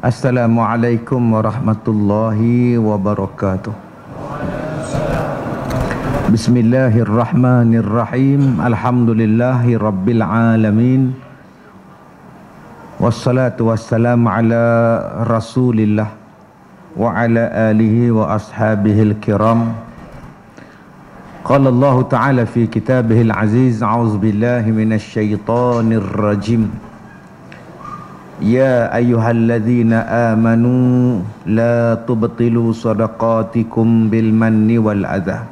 Assalamualaikum warahmatullahi wabarakatuh. Bismillahirrahmanirrahim. Alhamdulillahi rabbil alamin. Wassalatu wassalamu ala rasulillah wa ala alihi wa ashabihil kiram. Qala Allah ta'ala fi kitabihil aziz. A'udzu billahi minasy syaithanir rajim. Ya ayyuhalladzina amanu la tubtilu sadaqatikum bil manni wal adha.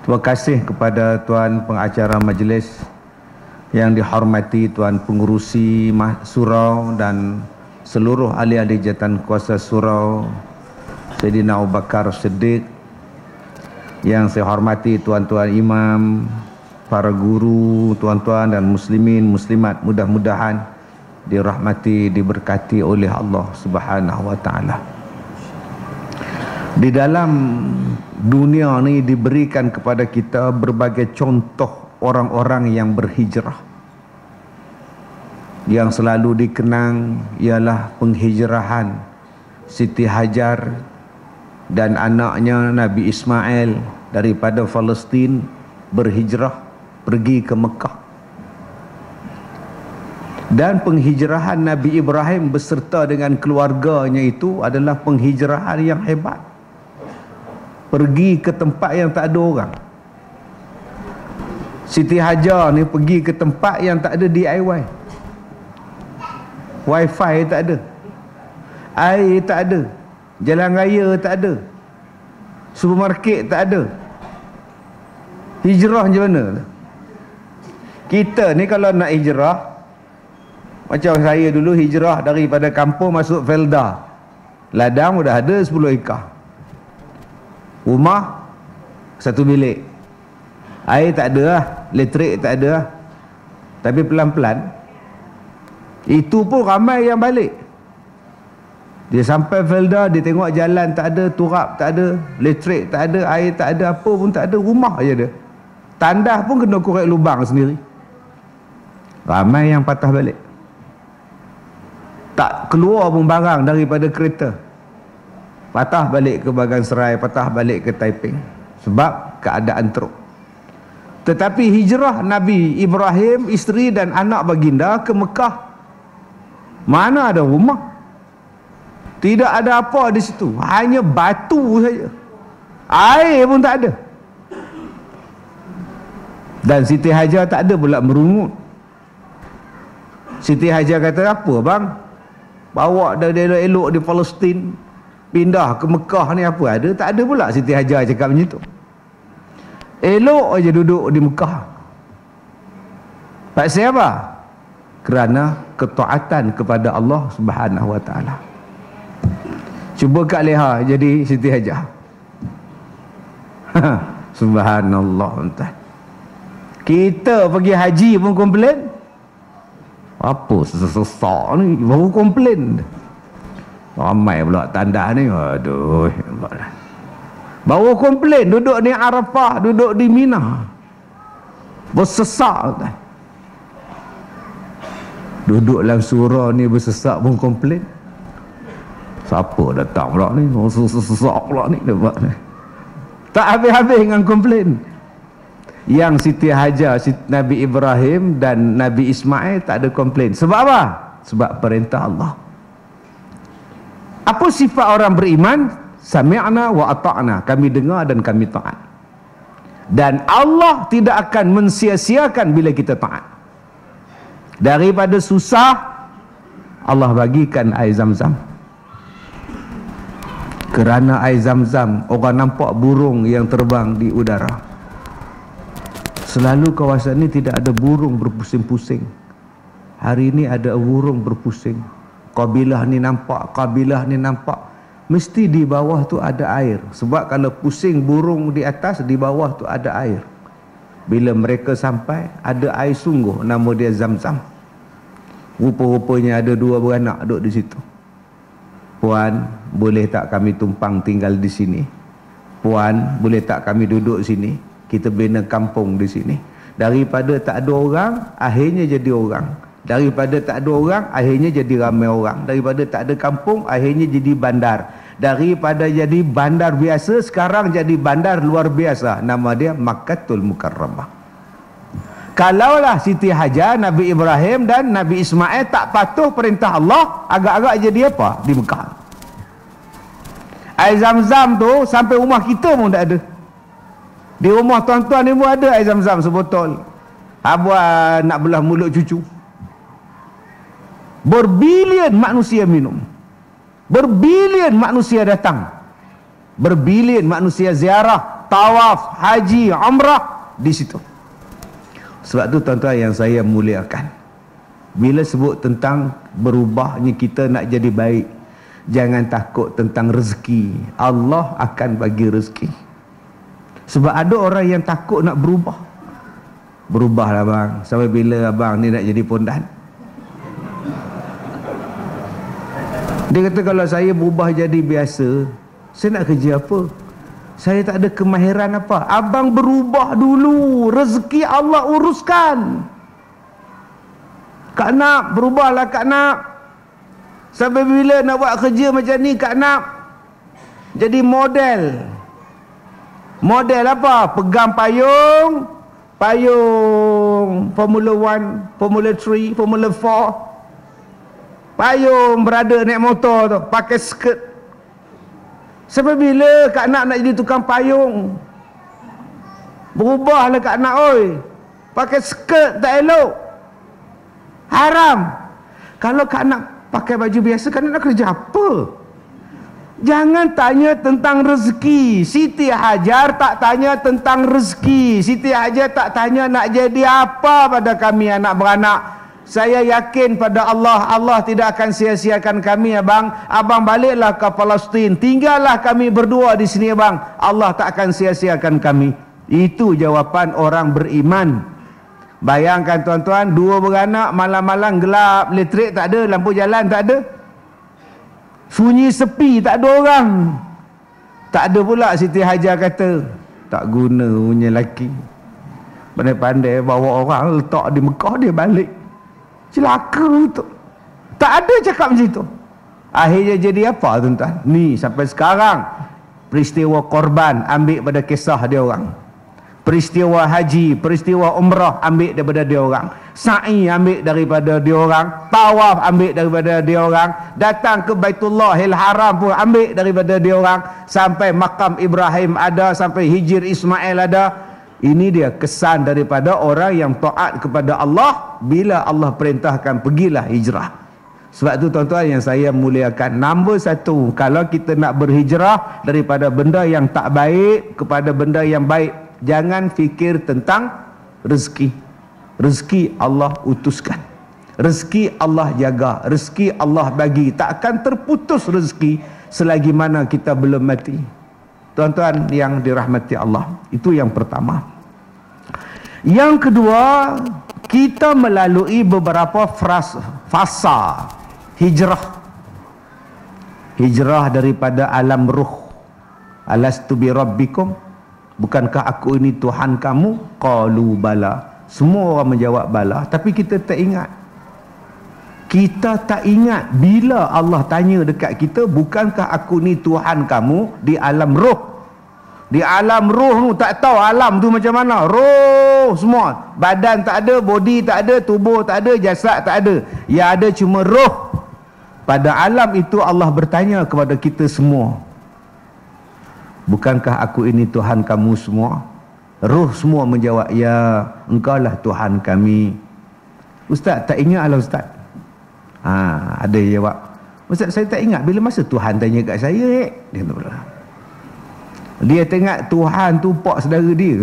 Terima kasih kepada tuan pengacara majlis yang dihormati, tuan pengurusi surau dan seluruh ahli-ahli jawatan kuasa surau, Sayyidina Abu Bakar Siddiq, yang saya hormati tuan-tuan imam, para guru, tuan-tuan dan muslimin muslimat, mudah-mudahan dirahmati, diberkati oleh Allah Subhanahu wa taala. Di dalam dunia ni diberikan kepada kita berbagai contoh orang-orang yang berhijrah. Yang selalu dikenang ialah penghijrahan Siti Hajar dan anaknya Nabi Ismail daripada Palestin berhijrah pergi ke Mekah. Dan penghijrahan Nabi Ibrahim beserta dengan keluarganya itu adalah penghijrahan yang hebat. Pergi ke tempat yang tak ada orang. Siti Hajar ni pergi ke tempat yang tak ada DIY. Wifi tak ada, air tak ada, jalan raya tak ada, supermarket tak ada. Hijrah macam mana? Kita ni kalau nak hijrah, macam saya dulu hijrah daripada kampung masuk Felda, ladang dah ada 10 ekar, rumah 1 bilik, air tak ada lah, elektrik tak ada lah. Tapi pelan-pelan itu pun ramai yang balik. Dia sampai Felda, dia tengok jalan tak ada, turap tak ada, elektrik tak ada, air tak ada, apa pun tak ada, rumah je ada. Tandas pun kena korek lubang sendiri. Ramai yang patah balik. Tak keluar pun barang daripada kereta, patah balik ke Bagan Serai, patah balik ke Taiping, sebab keadaan teruk. Tetapi hijrah Nabi Ibrahim, isteri dan anak baginda ke Mekah, mana ada rumah, tidak ada apa di situ, hanya batu saja, air pun tak ada. Dan Siti Hajar tak ada pula merungut. Siti Hajar kata, apa bang, bawa dari elok-elok di Palestin pindah ke Mekah ni apa ada? Tak ada pula Siti Hajar cakap macam tu. Elok aja duduk di Mekah. Pasal apa? Kerana ketaatan kepada Allah Subhanahu wa taala. Cuba Kak Leha jadi Siti Hajar. Subhanallah entah. Kita pergi haji pun komplain. Apa sesak ni baru komplain. Ramai pula tanda ni, aduh, baru komplain duduk di Arafah, duduk di Mina, bersesak. Duduk dalam surau ni bersesak pun komplain. Siapa datang pula ni, sesak pula ni, tak habis-habis dengan komplain. Yang Siti Hajar, Nabi Ibrahim dan Nabi Ismail tak ada komplain. Sebab apa? Sebab perintah Allah. Apa sifat orang beriman? Sami'na wa ata'na, kami dengar dan kami taat. Dan Allah tidak akan mensia-siakan bila kita taat. Daripada susah, Allah bagikan air Zam-Zam. Kerana air Zam-Zam, orang nampak burung yang terbang di udara. Selalu kawasan ini tidak ada burung berpusing-pusing. Hari ini ada burung berpusing. Kabilah ni nampak, kabilah ni nampak. Mesti di bawah tu ada air. Sebab kalau pusing burung di atas, di bawah tu ada air. Bila mereka sampai, ada air sungguh, nama dia Zam-Zam. Rupa-rupanya ada 2 beranak duduk di situ. Puan, boleh tak kami tumpang tinggal di sini? Puan, boleh tak kami duduk sini? Kita bina kampung di sini. Daripada tak ada orang, akhirnya jadi orang. Daripada tak ada orang, akhirnya jadi ramai orang. Daripada tak ada kampung, akhirnya jadi bandar. Daripada jadi bandar biasa, sekarang jadi bandar luar biasa. Nama dia Makkatul Mukarramah. Kalaulah Siti Hajar, Nabi Ibrahim dan Nabi Ismail tak patuh perintah Allah, agak-agak jadi apa di Mekah? Air Zam-Zam tu sampai rumah kita pun tak ada. Di rumah tuan-tuan ni pun ada air Zam-Zam sebotol. Buat nak belah mulut cucu. Berbilion manusia minum. Berbilion manusia datang. Berbilion manusia ziarah, tawaf, haji, umrah di situ. Sebab tu tuan-tuan yang saya muliakan, bila sebut tentang berubahnya kita nak jadi baik, jangan takut tentang rezeki. Allah akan bagi rezeki. Sebab ada orang yang takut nak berubah. Berubahlah bang. Sampai bila abang ni nak jadi pondan? Dia kata kalau saya berubah jadi biasa, saya nak kerja apa? Saya tak ada kemahiran apa. Abang berubah dulu, rezeki Allah uruskan. Kak Nak, berubahlah Kak Nak. Sampai bila nak buat kerja macam ni Kak Nak? Jadi model. Model apa? Pegang payung, payung Formula 1, Formula 3, Formula 4. Payung berada naik motor tu, pakai skirt. Sampai bila Kak Nak nak jadi tukang payung? Berubahlah Kak Nak oi. Pakai skirt tak elok. Haram. Kalau Kak Nak pakai baju biasa, Kak Nak kerja apa? Jangan tanya tentang rezeki. Siti Hajar tak tanya tentang rezeki. Siti Hajar tak tanya nak jadi apa pada kami anak beranak. Saya yakin pada Allah, Allah tidak akan sia-siakan kami abang. Abang baliklah ke Palestin, tinggallah kami berdua di sini abang. Allah tak akan sia-siakan kami. Itu jawapan orang beriman. Bayangkan tuan-tuan, dua beranak malam-malam gelap, elektrik tak ada, lampu jalan tak ada, sunyi sepi, tak ada orang. Tak ada pula Siti Hajar kata, tak guna punya lelaki, pandai-pandai bawa orang letak di Mekah, dia balik. Celaka tu. Tak ada cakap macam tu. Akhirnya jadi apa tuan-tuan? Ni sampai sekarang peristiwa korban ambil pada kisah dia orang. Peristiwa haji, peristiwa umrah ambil daripada dia orang. Sa'i ambil daripada dia orang. Tawaf ambil daripada dia orang. Datang ke Baitullahil Haram pun ambil daripada dia orang. Sampai makam Ibrahim ada, sampai hijir Ismail ada. Ini dia kesan daripada orang yang taat kepada Allah bila Allah perintahkan pergilah hijrah. Sebab tu tuan-tuan yang saya muliakan, nombor satu, kalau kita nak berhijrah daripada benda yang tak baik kepada benda yang baik, jangan fikir tentang rezeki. Rezeki Allah utuskan, rezeki Allah jaga, rezeki Allah bagi. Tak akan terputus rezeki selagi mana kita belum mati. Tuan-tuan yang dirahmati Allah, itu yang pertama. Yang kedua, kita melalui beberapa fasa hijrah. Hijrah daripada alam ruh. Alastu bi rabbikum, bukankah aku ini Tuhan kamu? Qalu bala. Semua orang menjawab bala, tapi kita tak ingat. Kita tak ingat bila Allah tanya dekat kita, bukankah aku ni Tuhan kamu, di alam roh. Di alam roh tu tak tahu alam tu macam mana. Roh semua. Badan tak ada, body tak ada, tubuh tak ada, jasad tak ada. Yang ada cuma roh. Pada alam itu Allah bertanya kepada kita semua, bukankah aku ini Tuhan kamu semua? Roh semua menjawab, ya, engkaulah Tuhan kami. Ustaz tak ingat lah Ustaz. Ada yang jawab, Ustaz saya tak ingat bila masa Tuhan tanya kat saya. Dia tengok Tuhan tu pak saudara dia.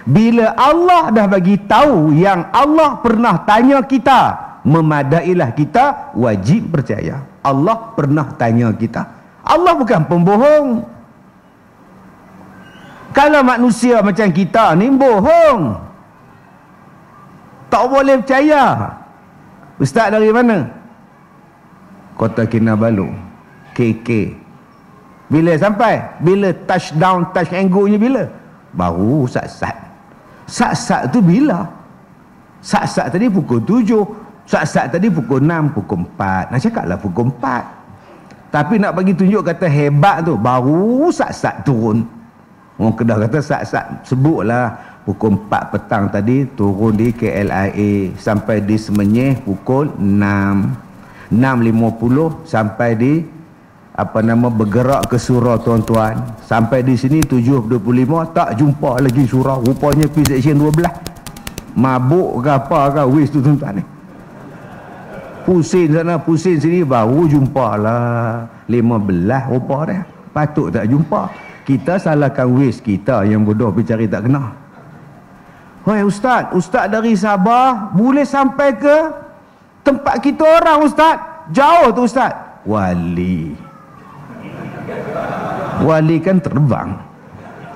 Bila Allah dah bagi tahu yang Allah pernah tanya kita, memadailah kita wajib percaya. Allah pernah tanya kita. Allah bukan pembohong. Kalau manusia macam kita ni bohong, tak boleh percaya. Ustaz dari mana? Kota Kinabalu, KK. Bila sampai? Bila touchdown, touch and go nya bila? Baru sat-sat. Sat-sat tu bila? Sat-sat tadi pukul 7, sat-sat tadi pukul 6, pukul 4. Nak cakaplah pukul 4. Tapi nak bagi tunjuk kata hebat tu, baru sat-sat turun. Orang Kedah kata sat-sat, sebutlah pukul 4 petang tadi turun di KLIA sampai di Semenyih pukul 6. 6.50 sampai di bergerak ke surau tuan-tuan. Sampai di sini 7.25 tak jumpa lagi surau. Rupanya pergi seksyen 12. Mabuk ke apa ke wis tu tuan-tuan ni. Pusing sana pusing sini, baru jumpa lah 15 rupa dah. Patut tak jumpa. Kita salahkan wis kita yang bodoh pergi cari tak kena. Hoi ustaz dari Sabah boleh sampai ke tempat kita orang ustaz. Jauh tu ustaz. Wali kan terbang.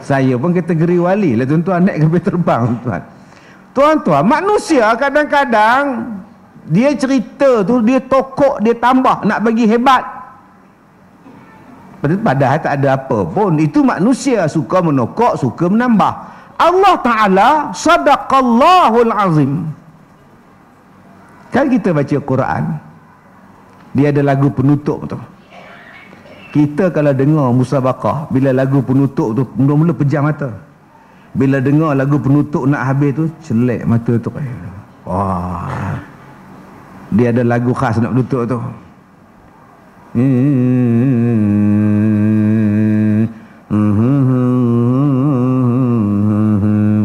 Saya pun kategori wali lah tuan-tuan, naik kapal terbang tuan. Tuan-tuan, manusia kadang-kadang dia cerita tu, dia tokok, dia tambah nak bagi hebat. Padahal tak ada apa pun. Itu manusia suka menokok, suka menambah. Allah Ta'ala sadaqallahul azim. Kan kita baca Quran, dia ada lagu penutup tu. Kita kalau dengar musabaqah, bila lagu penutup tu mula-mula pejam mata. Bila dengar lagu penutup nak habis tu, celek mata tu. Wah, dia ada lagu khas nak penutup tu.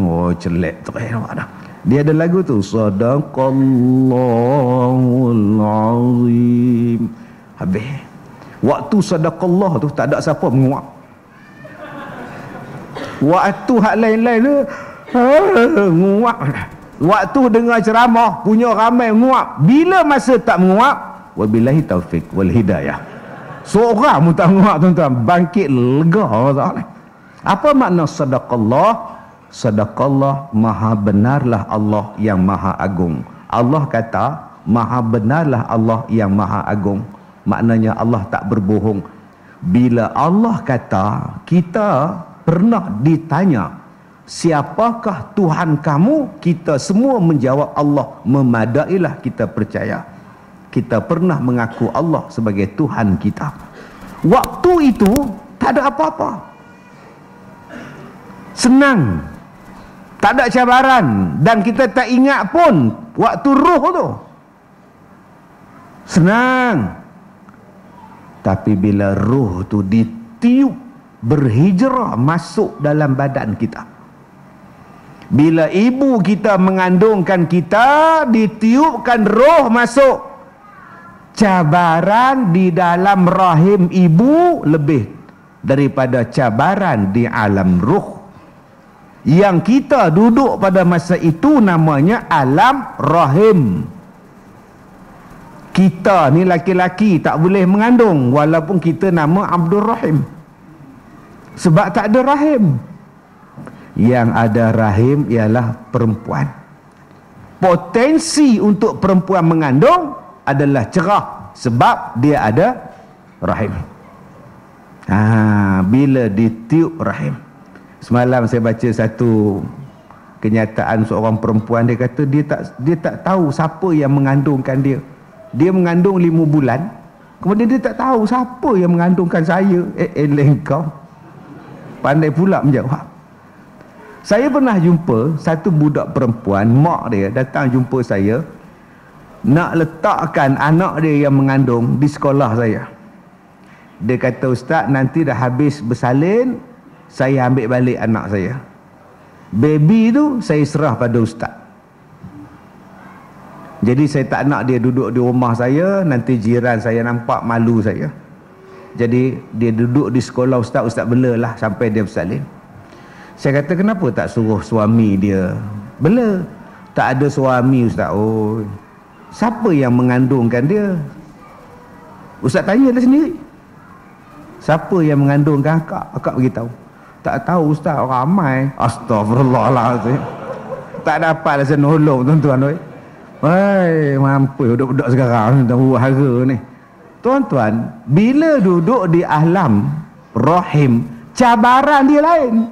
Oh, celek tu. Dia ada lagu tu, Sadaqallahul azim. Habis. Waktu sadaqallah tu tak ada siapa menguap. Waktu hak lain-lain tu menguap. Waktu dengar ceramah punya ramai menguap. Bila masa tak menguap, wabillahi taufik wal hidayah. Seorang pun tak menguap tuan-tuan, bangkit lega tak. Apa makna sadaqallah? Sadaqallah, maha benarlah Allah yang maha agung. Allah kata maha benarlah Allah yang maha agung. Maknanya Allah tak berbohong. Bila Allah kata, kita pernah ditanya siapakah Tuhan kamu, kita semua menjawab Allah. Memadailah kita percaya. Kita pernah mengaku Allah sebagai Tuhan kita. Waktu itu tak ada apa-apa, senang, tak ada cabaran. Dan kita tak ingat pun waktu ruh tu senang. Tapi bila ruh tu ditiup berhijrah masuk dalam badan kita, bila ibu kita mengandungkan kita, ditiupkan roh masuk, cabaran di dalam rahim ibu lebih daripada cabaran di alam ruh. Yang kita duduk pada masa itu namanya alam rahim. Kita ni laki-laki tak boleh mengandung walaupun kita nama Abdul Rahim, sebab tak ada rahim. Yang ada rahim ialah perempuan. Potensi untuk perempuan mengandung adalah cerah sebab dia ada rahim. Bila ditiup rahim. Semalam saya baca satu kenyataan seorang perempuan, dia kata dia tak tahu siapa yang mengandungkan dia. Dia mengandung 5 bulan, kemudian dia tak tahu siapa yang mengandungkan saya. Kau pandai pula menjawab. Saya pernah jumpa satu budak perempuan, mak dia datang jumpa saya, nak letakkan anak dia yang mengandung di sekolah saya. Dia kata, ustaz, nanti dah habis bersalin, saya ambil balik anak saya. Baby tu saya serah pada ustaz. Jadi saya tak nak dia duduk di rumah saya, nanti jiran saya nampak malu saya. Jadi dia duduk di sekolah ustaz, ustaz belalah sampai dia bersalin. Saya kata, kenapa tak suruh suami dia bela? Tak ada suami ustaz. Oh, siapa yang mengandungkan dia? Ustaz tanyalah sendiri. Siapa yang mengandungkan akak? Akak beritahu. Tak tahu ustaz, ramai. Astagfirullahaladzim. Tak dapatlah saya nolong tuan-tuan. Woi, mampu budak-budak sekarang tahu hara ni. Tuan-tuan, bila duduk di alam rahim, cabaran dia lain.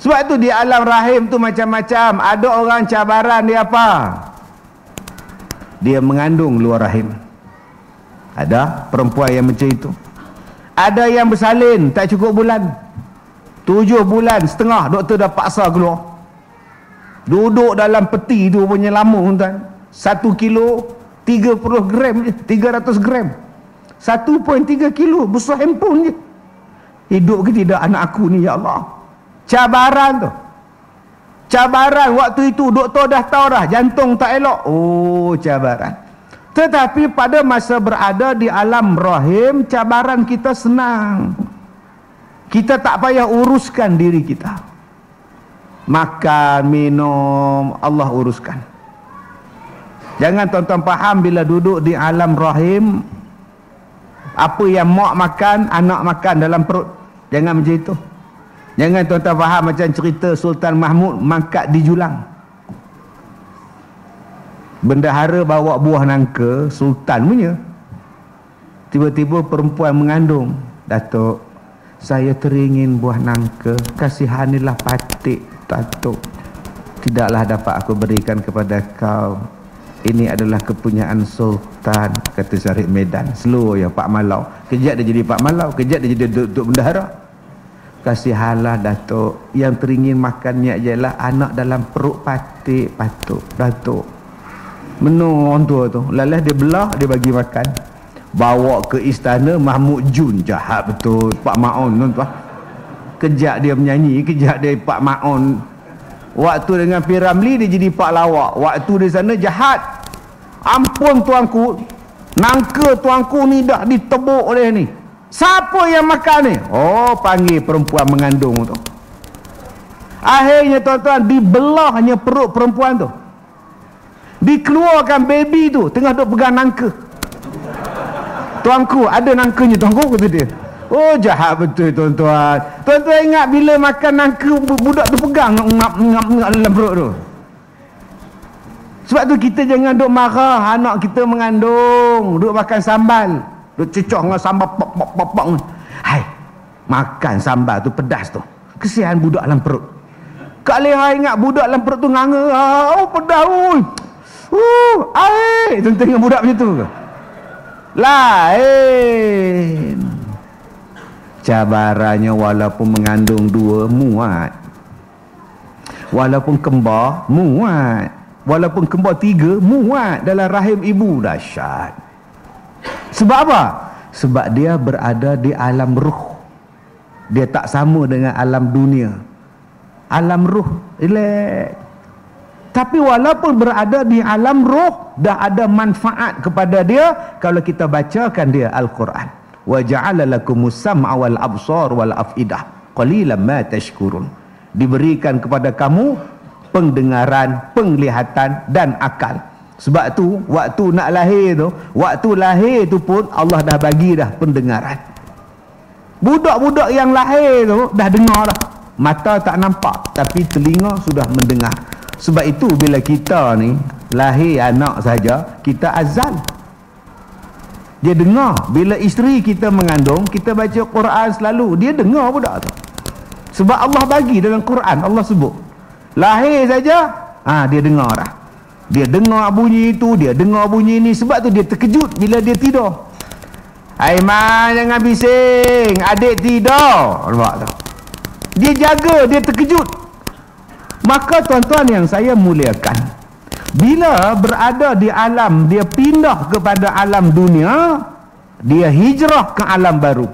Sebab tu di alam rahim tu macam-macam. Ada orang cabaran dia apa? Dia mengandung luar rahim. Ada perempuan yang macam itu. Ada yang bersalin tak cukup bulan, 7 bulan setengah doktor dah paksa keluar. Duduk dalam peti tu punya lama tuan. 1 kilo 30 gram je, 300 gram. 1.3 kilo besar handphone je. Hidup ke tidak anak aku ni, ya Allah? Cabaran tu. Cabaran waktu itu doktor dah tahu dah jantung tak elok. Oh, cabaran. Tetapi pada masa berada di alam rahim, cabaran kita senang. Kita tak payah uruskan diri kita. Makan, minum, Allah uruskan. Jangan tuan-tuan faham bila duduk di alam rahim, apa yang mak makan, anak makan dalam perut. Jangan macam itu. Jangan tuan-tuan faham macam cerita Sultan Mahmud mangkat di Julang. Bendahara bawa buah nangka, Sultan punya. Tiba-tiba perempuan mengandung. Datuk, saya teringin buah nangka, kasihanilah patik, Datuk. Tidaklah dapat aku berikan kepada kau. Ini adalah kepunyaan Sultan, kata Syarif Medan. Slow ya Pak Malau. Kejap dia jadi Pak Malau, kejap dia jadi Datuk Bendahara. Kasihanlah Datuk, yang teringin makannya ialah anak dalam perut patik, Datuk. Menung tua tu, lalas dia belah, dia bagi makan. Bawa ke istana Mahmud Jun. Jahat betul Pak Maon tuan-tuan. Kejap dia menyanyi, kejap dia Pak Maon. Waktu dengan P. Ramlee dia jadi Pak Lawak. Waktu di sana jahat. Ampun tuanku, nangka tuanku ni dah ditebuk oleh ni. Siapa yang makan ni? Oh, panggil perempuan mengandung tu. Akhirnya tuan-tuan, dibelahnya perut perempuan tu. Dikeluarkan baby tu, tengah duk pegang nangka. Tuanku, ada nangkanya tuanku, kata dia. Oh, jahat betul tuan-tuan. Tuan-tuan ingat bila makan nangka, budak tu pegang ngap dalam perut tu. Sebab tu kita jangan duk marah anak kita mengandung, duk makan sambal, duk cecoh dengan sambal pok. Hai, makan sambal tu pedas tu. Kesian budak dalam perut. Kak Leha ingat budak dalam perut tu nganga. Oh, pedas oi. Air. Tuan-tuan ingat budak macam tu ke? Lain. Cabarannya walaupun mengandung 2 muat. Walaupun kembar muat. Walaupun kembar 3 muat dalam rahim ibu. Dahsyat. Sebab apa? Sebab dia berada di alam ruh. Dia tak sama dengan alam dunia. Alam ruh relax. Tapi walaupun berada di alam ruh, dah ada manfaat kepada dia kalau kita bacakan dia Al-Quran. Wa ja'ala lakumus sam'a wal absar wal afidah qalilan ma tashkurun. Diberikan kepada kamu pendengaran, penglihatan dan akal. Sebab tu waktu nak lahir tu, waktu lahir tu pun Allah dah bagi dah pendengaran. Budak-budak yang lahir tu dah dengar dah. Mata tak nampak tapi telinga sudah mendengar. Sebab itu bila kita ni lahir anak saja, kita azan. Dia dengar. Bila isteri kita mengandung, kita baca Quran selalu, dia dengar budak tu. Sebab Allah bagi dalam Quran, Allah sebut. Lahir saja, dia dengar dah. Dia dengar bunyi itu, dia dengar bunyi ini. Sebab tu dia terkejut bila dia tidur. Aiman, jangan bising, adik tidur. Nampak tu? Dia jaga, dia terkejut. Maka tuan-tuan yang saya muliakan, bila berada di alam, dia pindah kepada alam dunia, dia hijrah ke alam baru.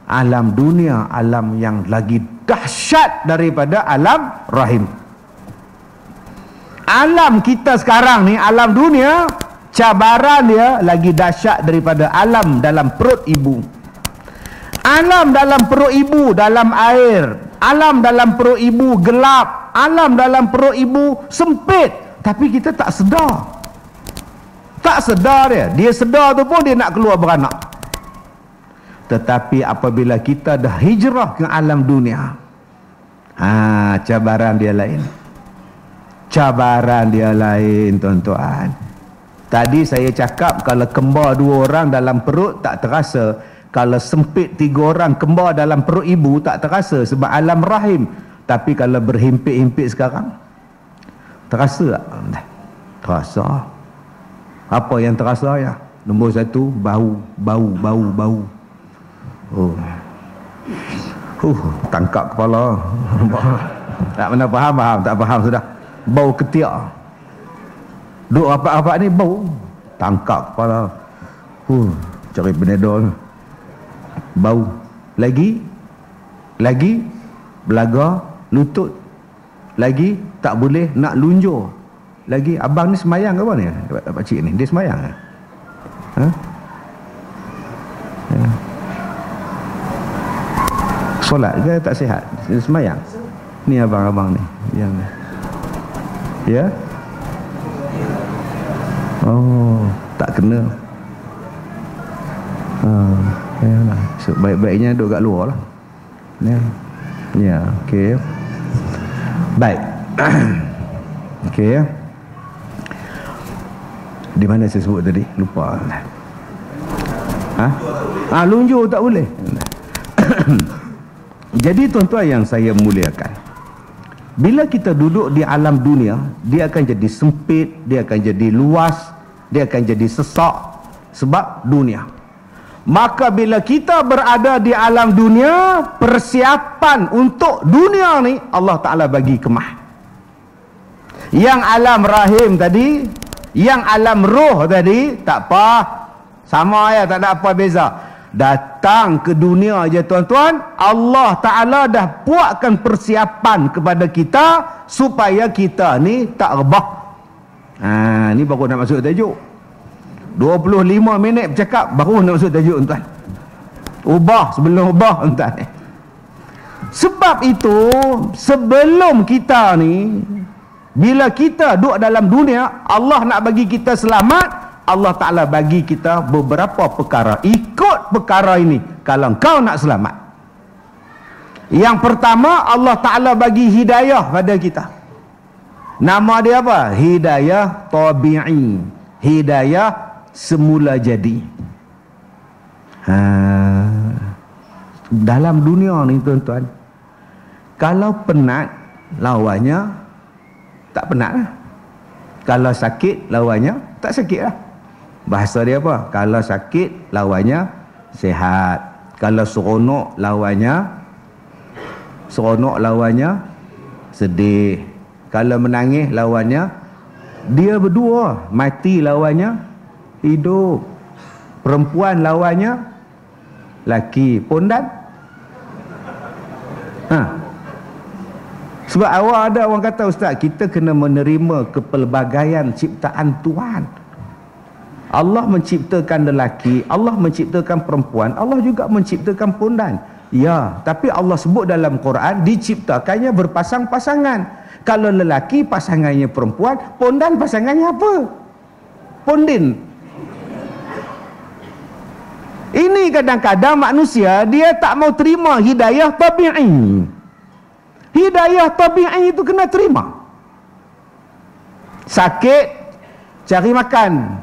Alam dunia, alam yang lagi dahsyat daripada alam rahim. Alam kita sekarang ni, alam dunia, cabaran dia lagi dahsyat daripada alam dalam perut ibu. Alam dalam perut ibu dalam air, alam dalam perut ibu gelap, alam dalam perut ibu sempit, tapi kita tak sedar. Tak sedar dia. Dia sedar tu pun dia nak keluar beranak. Tetapi apabila kita dah hijrah ke alam dunia, cabaran dia lain. Cabaran dia lain tuan-tuan. Tadi saya cakap kalau kembar 2 orang dalam perut tak terasa. Kalau sempit 3 orang kembar dalam perut ibu tak terasa. Sebab alam rahim Tapi kalau berhimpit-himpit sekarang, terasa tak? Terasa. Apa yang terasa ya? Nombor satu, bau. Oh. Tangkap kepala. Tak pernah faham, tak faham sudah. Bau ketiak. Duk rapat-rapat ni bau. Tangkap kepala. Cari Panadol. Bau. Lagi belaga lutut. Lagi tak boleh nak lunjur. Lagi abang ni semayang ke apa ni? Pak cik ni dia semayang ke? Ha? Ya. Solat ke tak sihat? Dia semayang. Ni abang-abang ni yang ya. Oh, tak kena. Yalah. So, baik-baiknya duduk kat luar lah. Ya, okey. Baik. Okey ya. Di mana saya sebut tadi? Lupa. Lunjur tak boleh. Jadi tuan-tuan yang saya muliakan, bila kita duduk di alam dunia, dia akan jadi sempit, dia akan jadi luas, dia akan jadi sesak sebab dunia. Maka bila kita berada di alam dunia, persiapan untuk dunia ni Allah Ta'ala bagi kemah. Yang alam rahim tadi, yang alam roh tadi, tak apa, sama ya, tak ada apa beza. Datang ke dunia je tuan-tuan, Allah Ta'ala dah buatkan persiapan kepada kita supaya kita ni tak rebah. Ni baru nak masuk tajuk. 25 minit bercakap baru nak masuk tajuk tuan. Ubah sebelum ubah tuan. Sebab itu sebelum kita ni, bila kita duduk dalam dunia, Allah nak bagi kita selamat, Allah Ta'ala bagi kita beberapa perkara. Ikut perkara ini kalau kau nak selamat. Yang pertama, Allah Ta'ala bagi hidayah pada kita. Nama dia apa? Hidayah tabi'i. Hidayah semula jadi. Dalam dunia ni tuan-tuan, kalau penat, lawannya tak penat lah. Kalau sakit, lawannya tak sakit lah. Bahasa dia apa? Kalau sakit, lawannya sihat. Kalau seronok, lawannya sedih. Kalau menangis, lawannya dia berdua. Mati, lawannya hidup. Perempuan, lawannya laki. Pondan. Sebab awal ada orang kata, ustaz, kita kena menerima kepelbagaian ciptaan Tuhan. Allah menciptakan lelaki, Allah menciptakan perempuan, Allah juga menciptakan pondan. Ya, tapi Allah sebut dalam Quran diciptakannya berpasang-pasangan. Kalau lelaki pasangannya perempuan, pondan pasangannya apa? Pondin. Ini kadang-kadang manusia dia tak mau terima hidayah tabi'i. Hidayah tabi'i itu kena terima. Sakit, cari makan.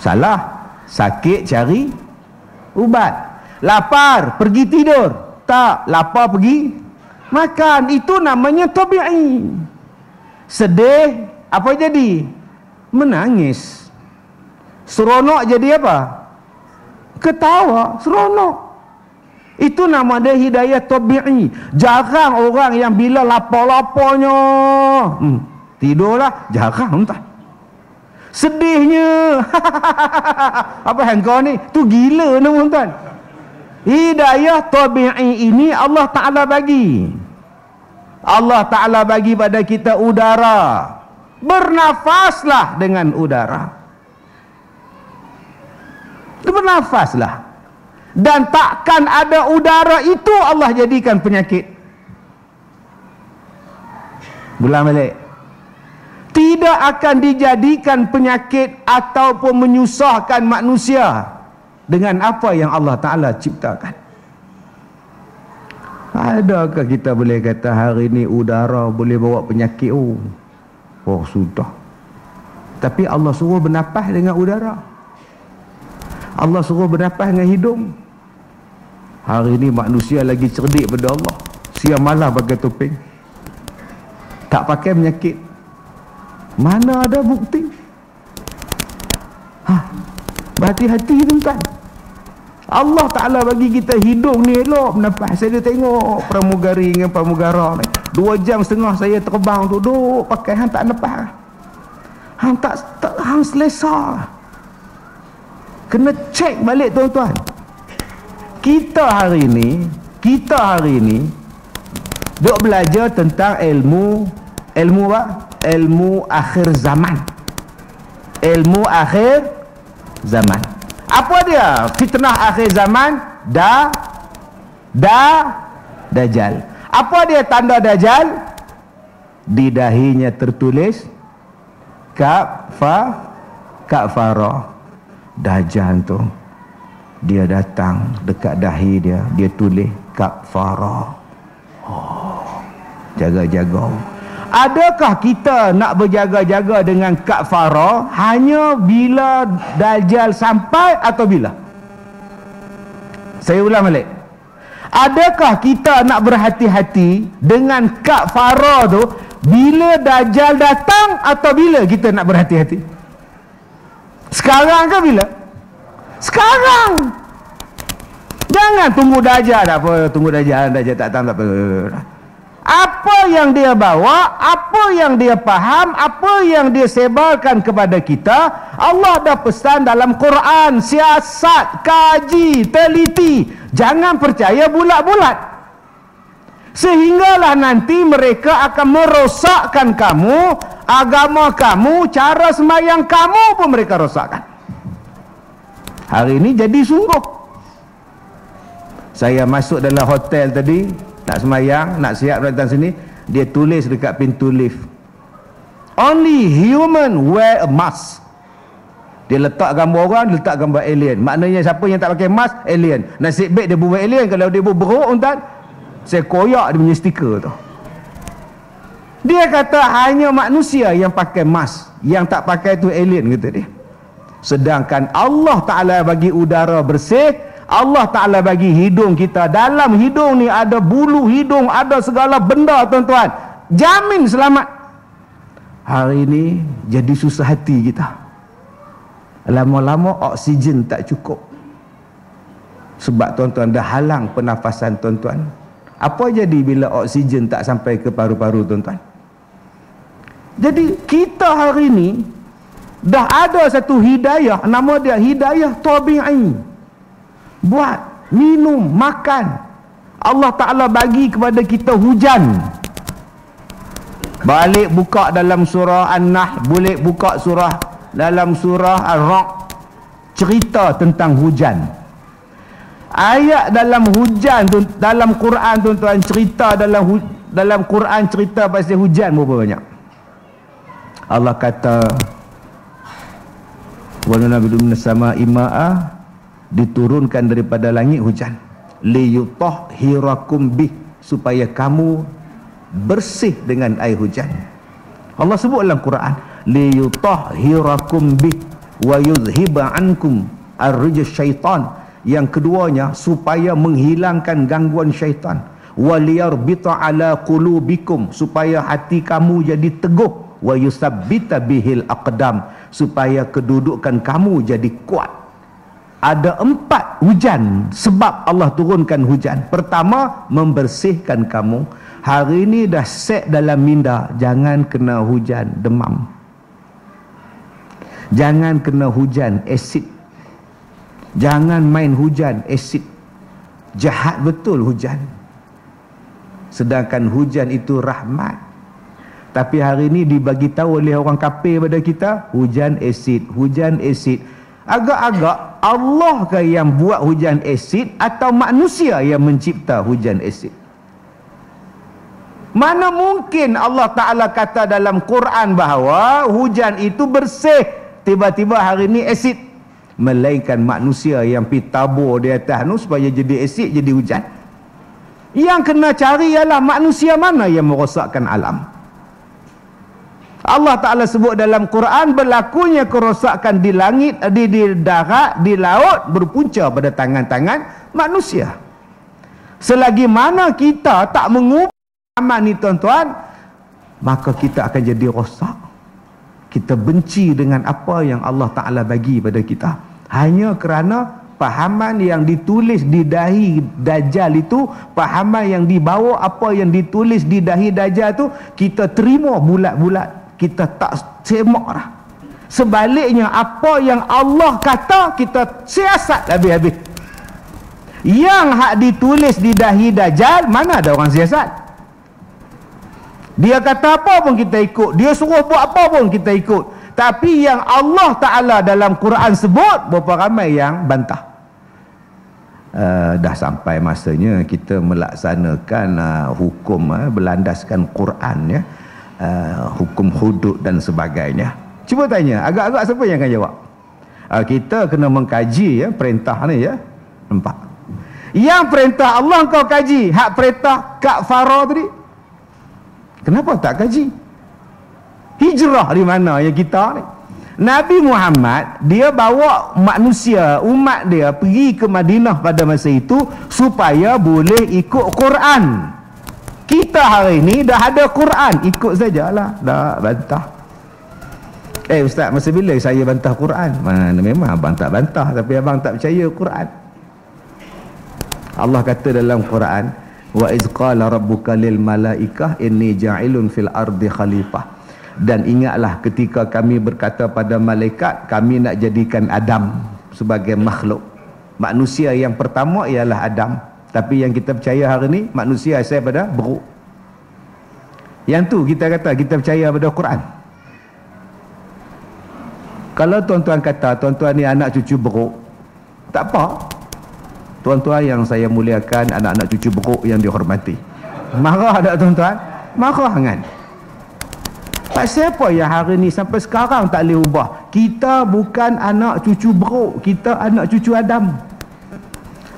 Salah. Sakit, cari ubat. Lapar, pergi tidur. Tak, lapar pergi makan. Itu namanya tabi'i. Sedih, apa jadi? Menangis. Seronok jadi apa? Ketawa, seronok. Itu nama dia hidayah tabi'i. Jarang orang yang bila lapar-laparnya tidurlah, jarang entah. Sedihnya apa yang kau ni? Tu gila nama tuan. Hidayah tabi'i ini Allah Ta'ala bagi. Allah Ta'ala bagi pada kita udara. Bernafaslah dengan udara. Bernafaslah. Dan takkan ada udara itu Allah jadikan penyakit. Ulang balik. Tidak akan dijadikan penyakit ataupun menyusahkan manusia dengan apa yang Allah Ta'ala ciptakan. Adakah kita boleh kata hari ini udara boleh bawa penyakit? Oh sudah. Tapi Allah suruh bernafas dengan udara. Allah suruh bernafas dengan hidung. Hari ini manusia lagi cerdik pada Allah. siang malam pakai topeng, tak pakai menyakit. Mana ada bukti? Berhati-hati tuan-tuan. Allah Ta'ala bagi kita hidung ni elok bernafas. Saya tengok pramugari dengan pramugara ni 2 jam setengah saya terbang duduk pakai hang tak nafas, hang tak hang selesa. Kena cek balik tuan-tuan. Kita hari ni duk belajar tentang ilmu apa? Ilmu akhir zaman. Ilmu akhir zaman. Apa dia? Fitnah akhir zaman. Dajjal. Apa dia tanda Dajjal? Di dahinya tertulis kafara. Dajjal tu dia datang dekat dahi dia, dia tulis kafara. Jaga-jaga. Adakah kita nak berjaga-jaga dengan kafara hanya bila Dajjal sampai atau bila? Saya ulang balik. Adakah kita nak berhati-hati dengan kafara tu bila Dajjal datang atau bila kita nak berhati-hati? Sekarang ke bila? Sekarang. Jangan tunggu Dajjal. Tak apa, tunggu Dajjal tak datang, tak apa. Apa yang dia bawa, apa yang dia faham, apa yang dia sebarkan kepada kita, Allah dah pesan dalam Quran. Siasat, kaji, teliti. Jangan percaya bulat-bulat. Sehinggalah nanti mereka akan merosakkan kamu, agama kamu, cara sembahyang kamu pun mereka rosakkan. Hari ini jadi sungguh. Saya masuk dalam hotel tadi, nak sembahyang, nak siap datang sini, dia tulis dekat pintu lift, only human wear a mask. Dia letak gambar orang, letak gambar alien. Maknanya siapa yang tak pakai mask, alien. Nasib baik dia buat alien. Kalau dia beruk, tuan, saya koyak dia punya stiker tu. Dia kata hanya manusia yang pakai mask, yang tak pakai tu alien, kata dia. Sedangkan Allah Ta'ala bagi udara bersih, Allah Ta'ala bagi hidung kita. Dalam hidung ni ada bulu hidung, ada segala benda tuan-tuan. Jamin selamat. Hari ini jadi susah hati kita. Lama-lama oksigen tak cukup. Sebab tuan-tuan dah halang pernafasan tuan-tuan. Apa jadi bila oksigen tak sampai ke paru-paru tuan-tuan? Jadi kita hari ini dah ada satu hidayah, nama dia hidayah tabi'i. Buat, minum, makan. Allah Ta'ala bagi kepada kita hujan. Balik buka dalam surah An-Nahl, boleh buka surah dalam surah Ar-Ra'd, cerita tentang hujan. Ayat dalam hujan tu, dalam Quran tuan-tuan, cerita dalam Quran cerita pasal hujan berapa banyak? Allah kata wa nunazzilu minas sama'i ma'a, diturunkan daripada langit hujan, liyutahhirakum bih, supaya kamu bersih dengan air hujan. Allah sebut dalam Quran liyutahhirakum bih wa yuzhiba ankum ar-rijz syaitan. Yang keduanya supaya menghilangkan gangguan syaitan, wa liyarbita ala qulubikum, supaya hati kamu jadi teguh, wa yusabbita bihil aqdam, supaya kedudukan kamu jadi kuat. Ada 4 hujan sebab Allah turunkan hujan. Pertama, membersihkan kamu. Hari ini dah set dalam minda, jangan kena hujan demam, jangan kena hujan asid, jangan main hujan asid. Jahat betul hujan. Sedangkan hujan itu rahmat. Tapi hari ini dibagi tahu oleh orang kafir pada kita, hujan asid, hujan asid. Agak-agak Allah ke yang buat hujan asid atau manusia yang mencipta hujan asid? Mana mungkin Allah Ta'ala kata dalam Quran bahawa hujan itu bersih, tiba-tiba hari ini asid? Melainkan manusia yang pergi tabur di atas tu supaya jadi asid, jadi hujan. Yang kena cari ialah manusia mana yang merosakkan alam. Allah Ta'ala sebut dalam Quran, berlakunya kerosakan di langit, di darat, di laut, berpunca pada tangan-tangan manusia. Selagi mana kita tak mengubah amal ni tuan-tuan, maka kita akan jadi rosak. Kita benci dengan apa yang Allah Ta'ala bagi pada kita, hanya kerana pahaman yang ditulis di dahi Dajjal itu, pahaman yang dibawa, apa yang ditulis di dahi Dajjal tu, kita terima bulat-bulat, kita tak semak dah. Sebaliknya, apa yang Allah kata, kita siasat habis-habis. Yang hak ditulis di dahi Dajjal, mana ada orang siasat? Dia kata apa pun kita ikut, dia suruh buat apa pun kita ikut. Tapi yang Allah Ta'ala dalam Quran sebut, berapa ramai yang bantah. Dah sampai masanya kita melaksanakan hukum berlandaskan Quran, ya, hukum hudud dan sebagainya. Cuba tanya, agak-agak siapa yang akan jawab? Kita kena mengkaji, ya, perintah ni, ya. Nampak? Yang perintah Allah kau kaji, hak perintah kafara tadi, kenapa tak kaji? Hijrah di mana yang kita ni? Nabi Muhammad, dia bawa manusia, umat dia pergi ke Madinah pada masa itu supaya boleh ikut Quran. Kita hari ni dah ada Quran, ikut sajalah, dah bantah. Ustaz, masa bila saya bantah Quran? Mana memang abang tak bantah, tapi abang tak percaya Quran. Allah kata dalam Quran, wa iz qala rabbuka lil malaikah inni ja'ilun fil ardi khalifah. Dan ingatlah ketika kami berkata pada malaikat, kami nak jadikan Adam sebagai makhluk. Manusia yang pertama ialah Adam, tapi yang kita percaya hari ni manusia asal pada beruk. Yang tu kita kata kita percaya pada Quran. Kalau tuan-tuan kata tuan-tuan ni anak cucu beruk, tak apa. Tuan-tuan yang saya muliakan, anak-anak cucu beruk yang dihormati, marah tak tuan-tuan? Marah kan? Pasal apa yang hari ni sampai sekarang tak boleh ubah? Kita bukan anak cucu beruk, kita anak cucu Adam.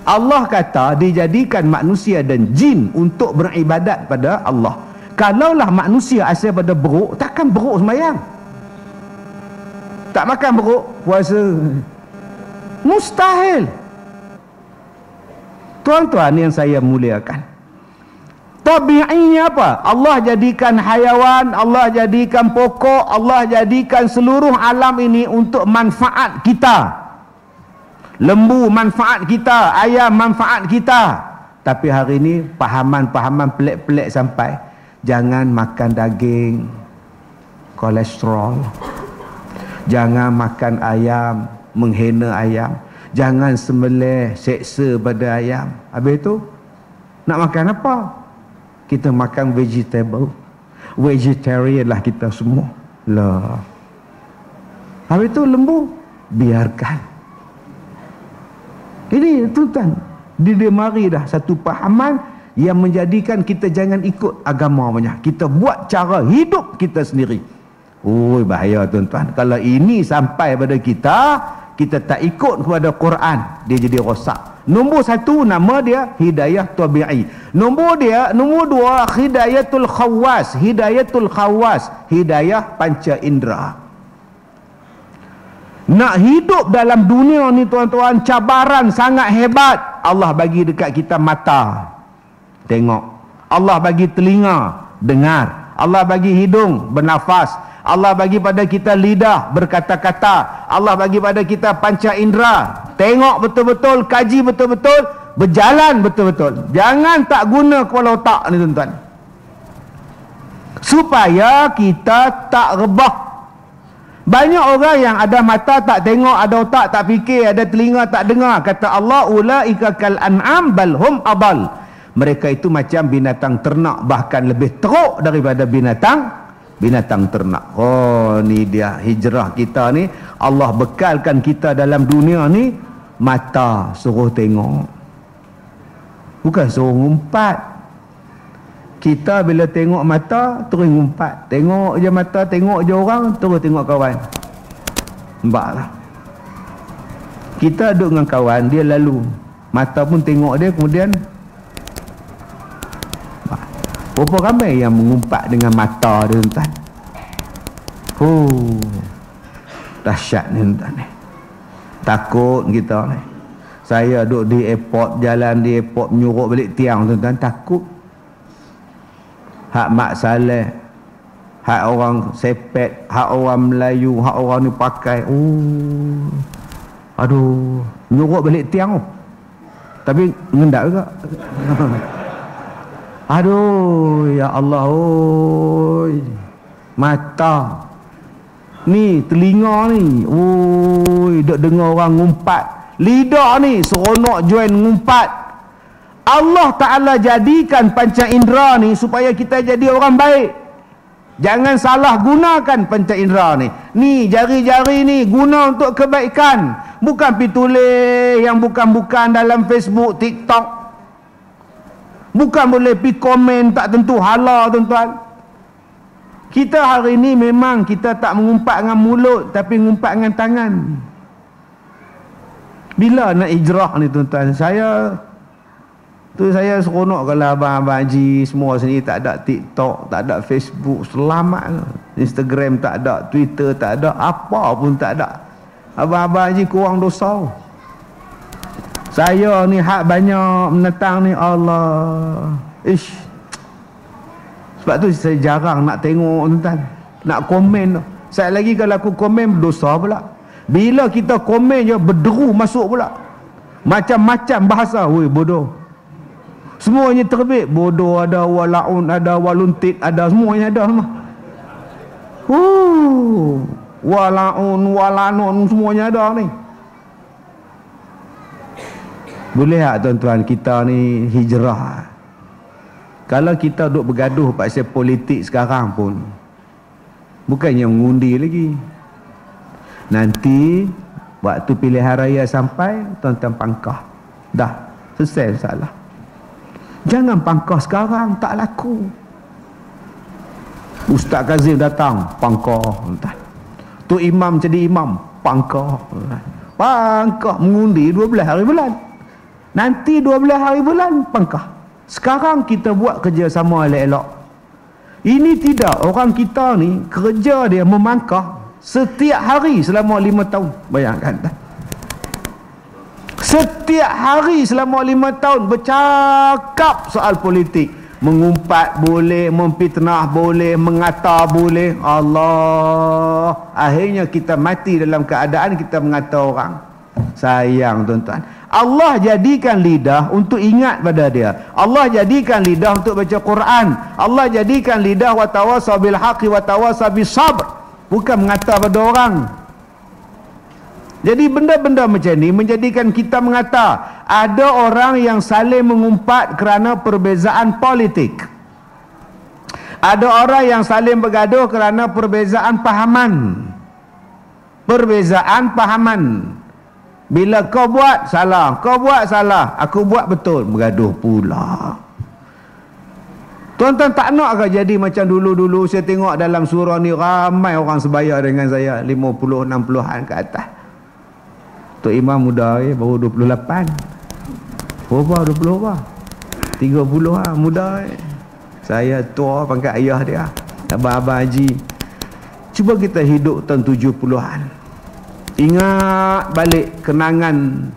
Allah kata dijadikan manusia dan jin untuk beribadat pada Allah. Kalaulah manusia asal pada beruk, takkan beruk sembahyang, tak makan beruk puasa, mustahil. Tuan-tuan yang saya muliakan, tabi'inya apa? Allah jadikan hayawan, Allah jadikan pokok, Allah jadikan seluruh alam ini untuk manfaat kita. Lembu manfaat kita, ayam manfaat kita. Tapi hari ini pahaman-pahaman pelik-pelik sampai, jangan makan daging, kolesterol. Jangan makan ayam, menghina ayam. Jangan sembelih, seksa pada ayam. Habis itu nak makan apa? Kita makan vegetable. Vegetarian lah kita semua lah. Habis itu lembu, biarkan. Ini tuan-tuan, dia mari dah satu pahaman yang menjadikan kita jangan ikut agama banyak. Kita buat cara hidup kita sendiri. Oh, bahaya tuan-tuan. Kalau ini sampai pada kita tak ikut kepada Quran, dia jadi rosak. Nombor satu, nama dia hidayah tabi'i. Nombor dua, hidayatul khawas. Hidayatul khawas, hidayah panca indera. Nak hidup dalam dunia ni tuan-tuan, cabaran sangat hebat. Allah bagi dekat kita mata, tengok. Allah bagi telinga, dengar. Allah bagi hidung, bernafas. Allah bagi pada kita lidah, berkata-kata. Allah bagi pada kita panca indera, tengok betul-betul, kaji betul-betul, berjalan betul-betul. Jangan tak guna kepala otak ni tuan-tuan, supaya kita tak rebah. Banyak orang yang ada mata tak tengok, ada otak tak fikir, ada telinga tak dengar. Kata Allah, ulaika kal an'am bal hum adall. Mereka itu macam binatang ternak, bahkan lebih teruk daripada binatang ternak. Oh, ni dia hijrah kita ni. Allah bekalkan kita dalam dunia ni, mata suruh tengok, bukan suruh ngumpat. Kita bila tengok mata terus ngumpat. Tengok je mata, tengok je orang, terus tengok kawan. Nampak tak? Kita duduk dengan kawan, dia lalu, mata pun tengok dia, kemudian berapa ramai yang mengumpat dengan mata dia tuan-tuan. Dahsyat ni tuan-tuan ni. Takut kita ni. Saya duduk di airport, jalan di airport, menyuruh balik tiang tuan-tuan, takut. Hak Mak Saleh, hak orang Sepet, hak orang Melayu, hak orang ni pakai. Oh, aduh, menyuruh balik tiang. Tapi ngendak juga. Aduh, ya Allah, oi. Mata ni, telinga ni, oi, duk dengar orang ngumpat. Lidah ni seronok join ngumpat. Allah Ta'ala jadikan panca indera ni supaya kita jadi orang baik. Jangan salah gunakan panca indera ni. Ni jari-jari ni guna untuk kebaikan, bukan pi tulis yang bukan-bukan dalam Facebook, TikTok. Bukan boleh pi komen tak tentu hala tuan-tuan. Kita hari ni memang kita tak mengumpat dengan mulut, tapi mengumpat dengan tangan. Bila nak ijrah ni tuan-tuan? Saya seronok kalau abang-abang haji semua sini tak ada TikTok, tak ada Facebook, selamat. Instagram tak ada, Twitter tak ada, apa pun tak ada. Abang-abang haji kurang dosa. Saya ni hak banyak menentang ni, Allah. Ish. Sebab tu saya jarang nak tengok tuan-tuan, nak komen. Saya lagi kalau aku komen berdosa pula. Bila kita komen je berderu masuk pula. Macam-macam bahasa. Weh bodoh. Semuanya terbit. Bodoh ada, walaun ada, waluntit ada, semuanya ada semua. Walaun, walanun, semuanya ada ni. Boleh tak tuan-tuan kita ni hijrah? Kalau kita duk bergaduh pasal politik sekarang pun, bukannya mengundi lagi. Nanti waktu pilihan raya sampai, tuan-tuan pangkah. Dah selesai salah. Jangan pangkah sekarang, tak laku. Ustaz Kazim datang, pangkah. Tu imam jadi imam, pangkah. Pangkah mengundi 12 hari bulan. Nanti 12 hari bulan pangkah. Sekarang kita buat kerjasama elok-elok. Ini tidak, orang kita ni kerja dia memangkah setiap hari selama 5 tahun. Bayangkan tak? Setiap hari selama 5 tahun bercakap soal politik. Mengumpat boleh, memfitnah boleh, mengata boleh. Allah, akhirnya kita mati dalam keadaan kita mengata orang. Sayang tuan-tuan. Allah jadikan lidah untuk ingat pada dia. Allah jadikan lidah untuk baca Quran. Allah jadikan lidah wa tawassaw bil haqqi wa tawassaw bis sabr. Bukan mengata pada orang. Jadi benda-benda macam ni menjadikan kita mengata ada orang yang saling mengumpat kerana perbezaan politik. Ada orang yang saling bergaduh kerana perbezaan pahaman. Perbezaan pahaman. Bila kau buat salah, kau buat salah, aku buat betul, bergaduh pula. Tuan-tuan tak nak ke jadi macam dulu-dulu? Saya tengok dalam surau ni ramai orang sebaya dengan saya, 50-60an ke atas. Tok Imam muda baru 28. Berapa 20 apa? 30 lah muda. Saya tua pangkat ayah dia. Abang-abang haji. Cuba kita hidup tahun 70-an. Ingat balik kenangan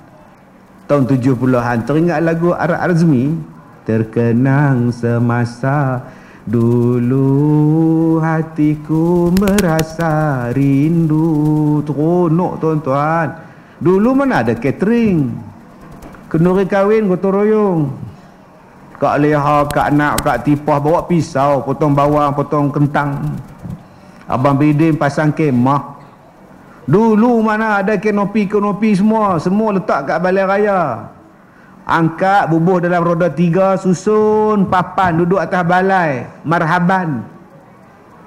tahun 70-an. Teringat lagu Arab Azmi. Terkenang semasa dulu hatiku merasa rindu. Teronok tuan-tuan. Dulu mana ada catering. Kenduri kahwin gotong royong. Kak leha, kak nak, kak tipah bawa pisau, potong bawang, potong kentang. Abang Bidin pasang kemah. Dulu mana ada kenopi-kenopi semua. Semua letak kat balai raya. Angkat, bubuh dalam roda 3, susun, papan, duduk atas balai. Marhaban.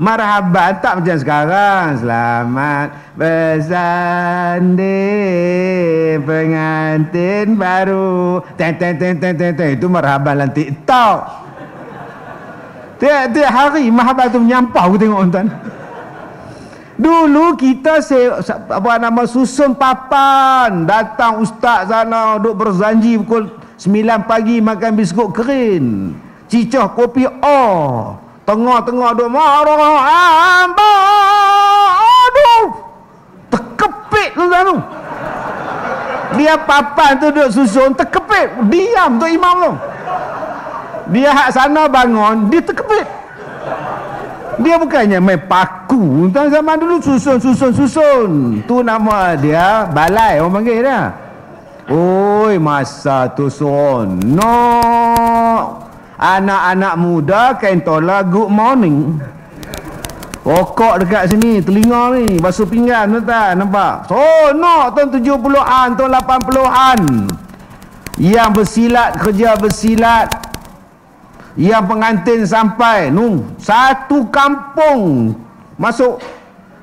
Marhaban tak macam sekarang. Selamat bersanding pengantin baru. Itu marhaban dalam TikTok. Tiap-tiap hari marhaban tu menyampah. Aku tengok tuan. Dulu kita susun papan. Datang ustaz sana duduk berjanji pukul 9 pagi makan biskut kering, cicah kopi tengah-tengah duk marah hamba. Aduh, terkepit tuan tu. Dia papan tu duduk susun, terkepit. Diam tu imam tu. Dia hak sana bangun, dia terkepit. Dia bukannya main paku. Zaman dulu susun. Tu nama dia balai, orang panggil dia. Oi, masa tu seronok. Anak-anak muda kentola good morning. Pokok dekat sini, telinga ni, basuh pinggan, tuan, nampak? Seronok tahun 70-an, tahun 80-an. Yang bersilat, kerja bersilat. Yang pengantin sampai, satu kampung masuk.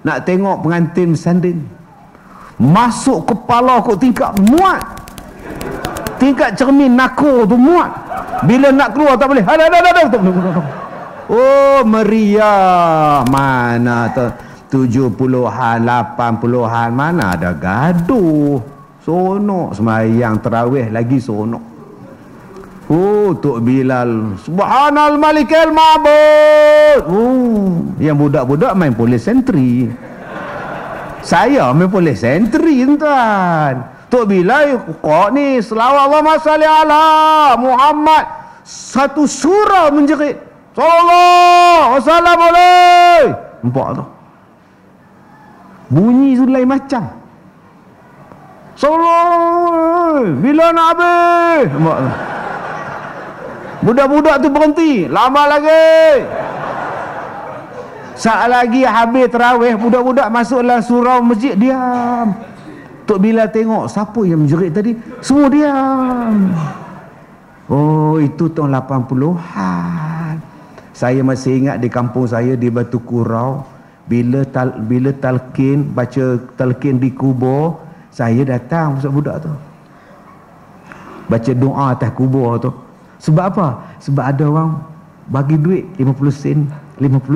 Nak tengok pengantin bersanding. Masuk kepala kok tingkap muat. Tingkat cermin nakor tu muat. Bila nak keluar tak boleh. Oh, meriah. Mana tu 70-an, 80-an, mana ada gaduh. Sonok sembahyang tarawih lagi sonok. Oh, Tok Bilal, Subhanal Malikil Ma'bud. Yang budak-budak main polis sentri. Saya main polis sentri, tuan. Tok Bilal kok ni selawat Allahumma salli ala Muhammad, satu surah menjerit. Sallallahu wassalamualaikum. Nampak tu? Bunyi tu lain macam. Sallallahu bila nak habis. Nampak tu? Budak-budak tu berhenti. Lama lagi. Saat lagi habis tarawih, budak-budak masuk dalam surau masjid, diam. Tok Bilal tengok siapa yang menjerit tadi, semua diam. Oh, itu tahun 80-an. Saya masih ingat di kampung saya di Batu Kurau, bila talqin, baca talqin di kubur, saya datang pasal budak tu. Baca doa atas kubur tu. Sebab apa? Sebab ada orang bagi duit 50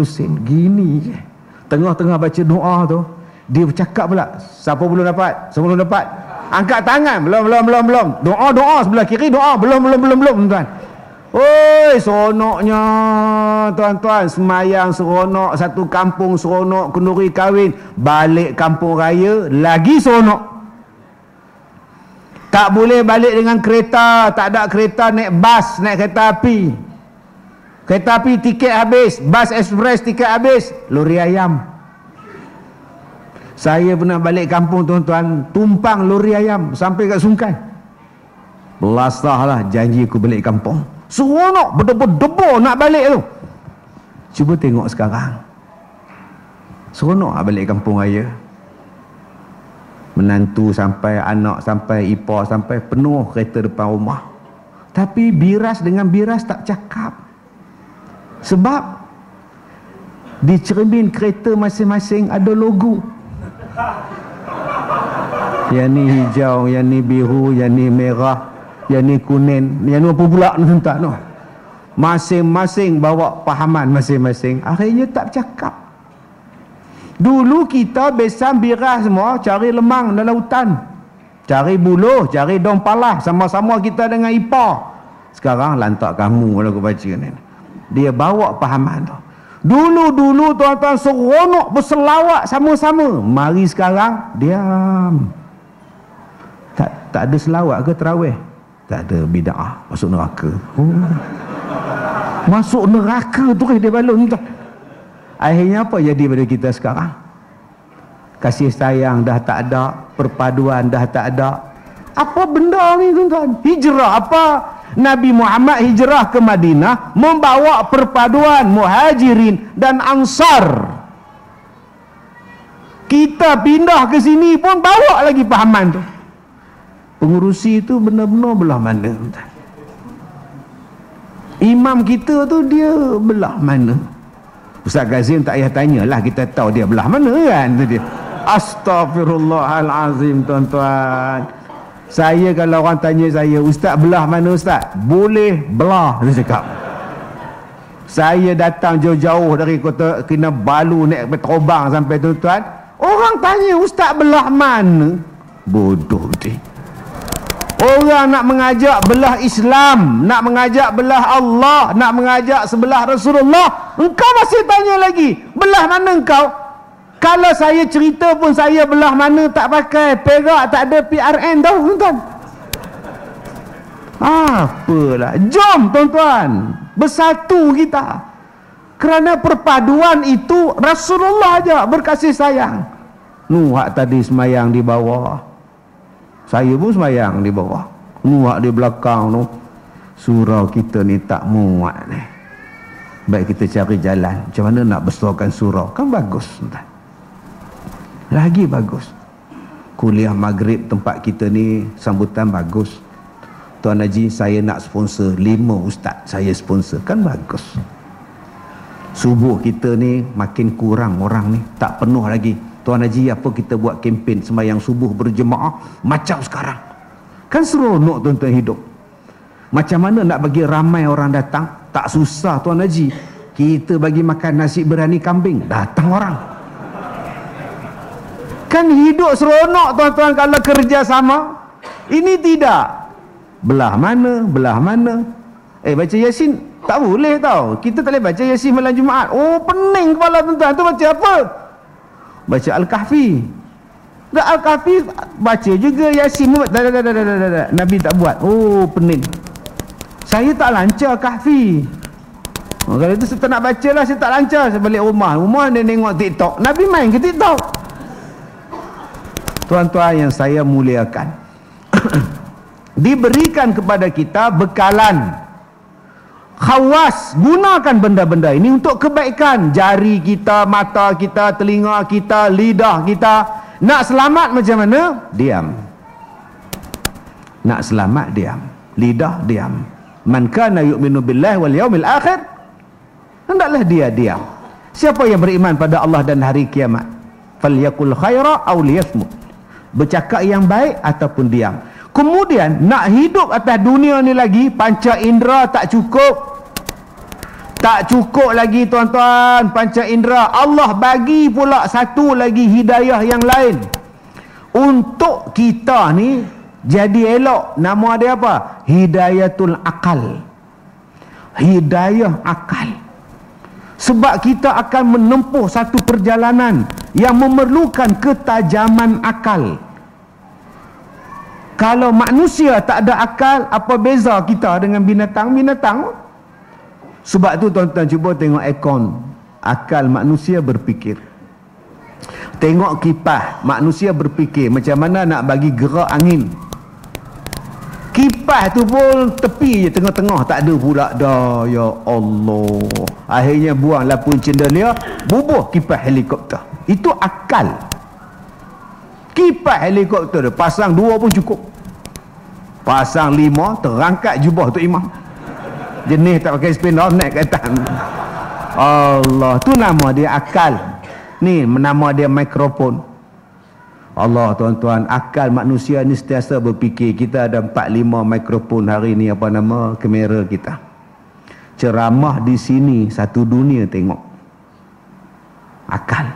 sen gini je. Tengah-tengah baca doa tu, dia bercakap pula, siapa belum dapat? Semua belum dapat? Angkat tangan. Belum. Doa sebelah kiri, doa. Belum, tuan. Oi, seronoknya tuan-tuan, semayang seronok, satu kampung seronok, kenduri kahwin, balik kampung raya lagi seronok. Tak boleh balik dengan kereta, tak ada kereta, naik bas, naik kereta api. Kereta api tiket habis, bas ekspres tiket habis, lori ayam. Saya pernah balik kampung, tuan-tuan, tumpang lori ayam sampai kat Sungkai. Belasah lah janji aku balik kampung. Seronok, berdebur-debur nak balik tu. Cuba tengok sekarang. Seronok lah balik kampung raya. Menantu sampai, anak sampai, ipar sampai, penuh kereta depan rumah. Tapi biras dengan biras tak cakap. Sebab di cermin kereta masing-masing ada logo. Yang ni hijau, yang ni biru, yang ni merah, yang ni kuning, yang ni apa pula tuan-tuan no? Masing-masing bawa pahaman masing-masing. Akhirnya tak cakap. Dulu kita besan biras semua cari lemang dalam hutan, cari buluh, cari daun palah, sama-sama kita dengan ipar. Sekarang lantak kamu kalau aku baca ni, dia bawa pahaman tu. Dulu tuan-tuan seronok berselawat sama-sama. Mari sekarang diam. Tak ada selawat ke tarawih? Tak ada, bid'ah, masuk neraka. Masuk neraka tu dia balon tu. Akhirnya apa jadi pada kita sekarang? Kasih sayang dah tak ada, perpaduan dah tak ada. Apa benda ni tuan-tuan? Hijrah apa? Nabi Muhammad hijrah ke Madinah membawa perpaduan muhajirin dan ansar. Kita pindah ke sini pun bawa lagi pahaman tu. Pengurusi itu benar-benar belah mana? Imam kita tu dia belah mana? Ustaz Kazim tak payah tanyalah, kita tahu dia belah mana kan tu dia. Astaghfirullahalazim tuan-tuan. Saya kalau orang tanya saya, Ustaz belah mana Ustaz? Boleh belah, saya cakap. Saya datang jauh-jauh dari Kota Kinabalu naik petrobang sampai tuan-tuan. Orang tanya Ustaz belah mana? Bodoh dia. Orang nak mengajak belah Islam, nak mengajak belah Allah, nak mengajak sebelah Rasulullah, engkau masih tanya lagi, belah mana engkau? Kalau saya cerita pun saya belah mana tak pakai, Perak tak ada PRN tahu tuan-tuan. Apalah, jom tuan-tuan, bersatu kita. Kerana perpaduan itu Rasulullah aja berkasih sayang. Nuhak tadi semayang di bawah, saya pun semayang di bawah. Nuhak di belakang tu, surau kita ni tak muat ni. Baik kita cari jalan, macam mana nak besarkan surau. Kan bagus tuan. Lagi bagus. Kuliah maghrib tempat kita ni sambutan bagus. Tuan Haji, saya nak sponsor 5 ustaz, saya sponsor. Kan bagus. Subuh kita ni makin kurang orang ni, tak penuh lagi. Tuan Haji, apa kita buat kempen sembahyang subuh berjemaah macam sekarang? Kan seronok tuan-tuan hidup. Macam mana nak bagi ramai orang datang? Tak susah Tuan Haji. Kita bagi makan nasi berani kambing, datang orang. Kan hidup seronok tuan-tuan kalau kerja sama. Ini tidak. Belah mana, belah mana. Baca Yasin tak boleh tau. Kita tak boleh baca Yasin malam Jumaat. Oh, pening kepala tuan-tuan. Tu baca apa? Baca Al-Kahfi. Dah Al-Kahfi baca juga Yasin. Nabi tak buat. Oh, pening. Saya tak lancar Kahfi. Kalau itu saya tak nak baca lah, saya tak lancar. Saya balik rumah dia tengok TikTok. Nabi main ke TikTok? Tuan-tuan yang saya muliakan, diberikan kepada kita bekalan khawas. Gunakan benda-benda ini untuk kebaikan. Jari kita, mata kita, telinga kita, lidah kita. Nak selamat macam mana? Diam. Nak selamat diam. Lidah diam. Man kana yu'minu billahi wal yaumil akhir, hendaklah dia diam. Siapa yang beriman pada Allah dan hari kiamat, falyakul khaira aw liyasmut. Bercakap yang baik ataupun diam. Kemudian nak hidup atas dunia ni lagi, panca indera tak cukup. Tak cukup lagi tuan-tuan panca indera. Allah bagi pula satu lagi hidayah yang lain untuk kita ni jadi elok. Nama dia apa? Hidayatul akal. Hidayah akal. Sebab kita akan menempuh satu perjalanan yang memerlukan ketajaman akal. Kalau manusia tak ada akal, apa beza kita dengan binatang-binatang? Sebab tu tuan-tuan cuba tengok aircon. Akal manusia berfikir. Tengok kipas, manusia berfikir macam mana nak bagi gerak angin. Kipas tu pun tepi je, tengah-tengah tak ada pula dah. Ya Allah. Akhirnya buang lapun cendela, bubuh kipas helikopter. Itu akal. Kipas helikopter pasang 2 pun cukup. Pasang 5 terangkat jubah tu imam. Jenis tak pakai spindle naik ke atas. Allah, tu nama dia akal. Ni nama dia mikrofon. Allah tuan-tuan, akal manusia ni sentiasa berfikir. Kita ada 4-5 mikrofon hari ni, apa nama kamera kita. Ceramah di sini satu dunia tengok. Akal.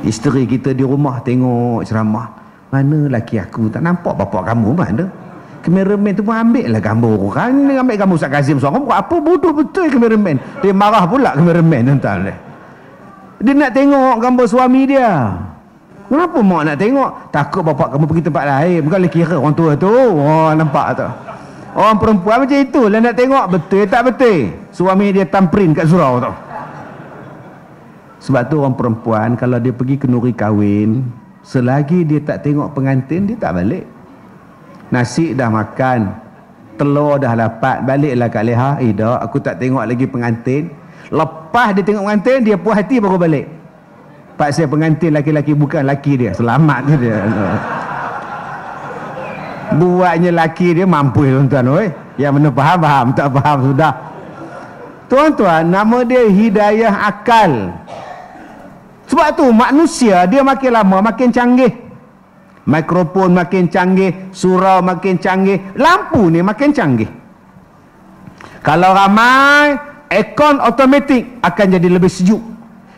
Isteri kita di rumah tengok ceramah. Mana laki aku tak nampak bapak kamu mana? Kameraman tu pun ambil lah gambar orang. Dia ambil gambar Ustaz Kazim seorang. Buat apa bodoh betul kameraman. Dia marah pula kameraman tuan-tuan. Dia nak tengok gambar suami dia. Kenapa mak nak tengok? Takut bapak kamu pergi tempat lain. Bukan lagi kira orang tua tu. Oh, nampak tu. Orang perempuan macam itu lah nak tengok. Betul tak betul? Suami dia tamprin kat surau tu. Sebab tu orang perempuan kalau dia pergi kenduri kahwin, selagi dia tak tengok pengantin, dia tak balik. Nasi dah makan, telur dah dapat, baliklah kat leha. Dah, aku tak tengok lagi pengantin. Lepas dia tengok pengantin, dia puas hati baru balik. Pak saya pengantin laki-laki bukan laki dia. Selamat dia. Buatnya laki dia mampu tuan-tuan. Yang mana faham, tak faham sudah. Tuan-tuan, nama dia hidayah akal. Sebab tu manusia dia makin lama makin canggih. Mikrofon makin canggih, surau makin canggih, lampu ni makin canggih. Kalau ramai, aircon automatik akan jadi lebih sejuk.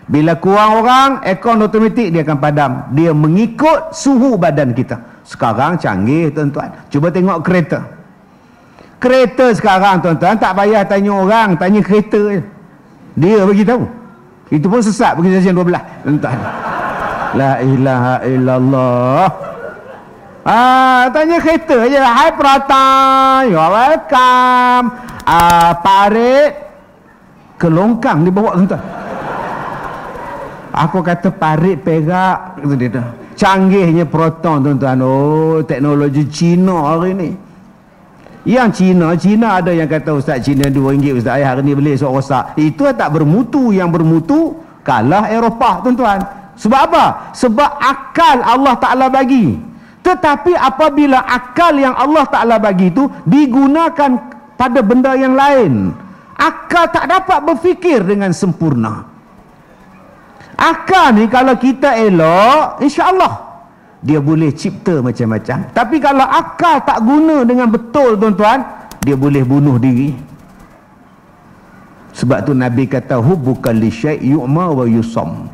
Bila kurang orang, aircon automatik dia akan padam. Dia mengikut suhu badan kita. Sekarang canggih tuan-tuan. Cuba tengok kereta. Kereta sekarang tuan-tuan tak payah tanya orang, tanya kereta je. Dia bagi tahu. Itu pun sesat pergi stesen 12. Entah. La ilaha illallah. Tanya kereta je. Hai Prata, you're welcome. Parit ke longkang dibawa tuan-tuan. Aku kata parit perak, kata dia dah. Canggihnya proton tuan-tuan. Oh, teknologi Cina hari ni. Yang Cina ada yang kata Ustaz Cina RM2 Ustaz, hari ni beli sok rosak. Itu tak bermutu. Yang bermutu kalah Eropah tuan-tuan. Sebab apa? Sebab akal Allah Ta'ala bagi. Tetapi apabila akal yang Allah Ta'ala bagi itu digunakan pada benda yang lain, akal tak dapat berfikir dengan sempurna. Akal ni kalau kita elok, insya-Allah dia boleh cipta macam-macam. Tapi kalau akal tak guna dengan betul tuan-tuan, dia boleh bunuh diri. Sebab tu Nabi kata hubbuka li syai' yu'ma wa yusam.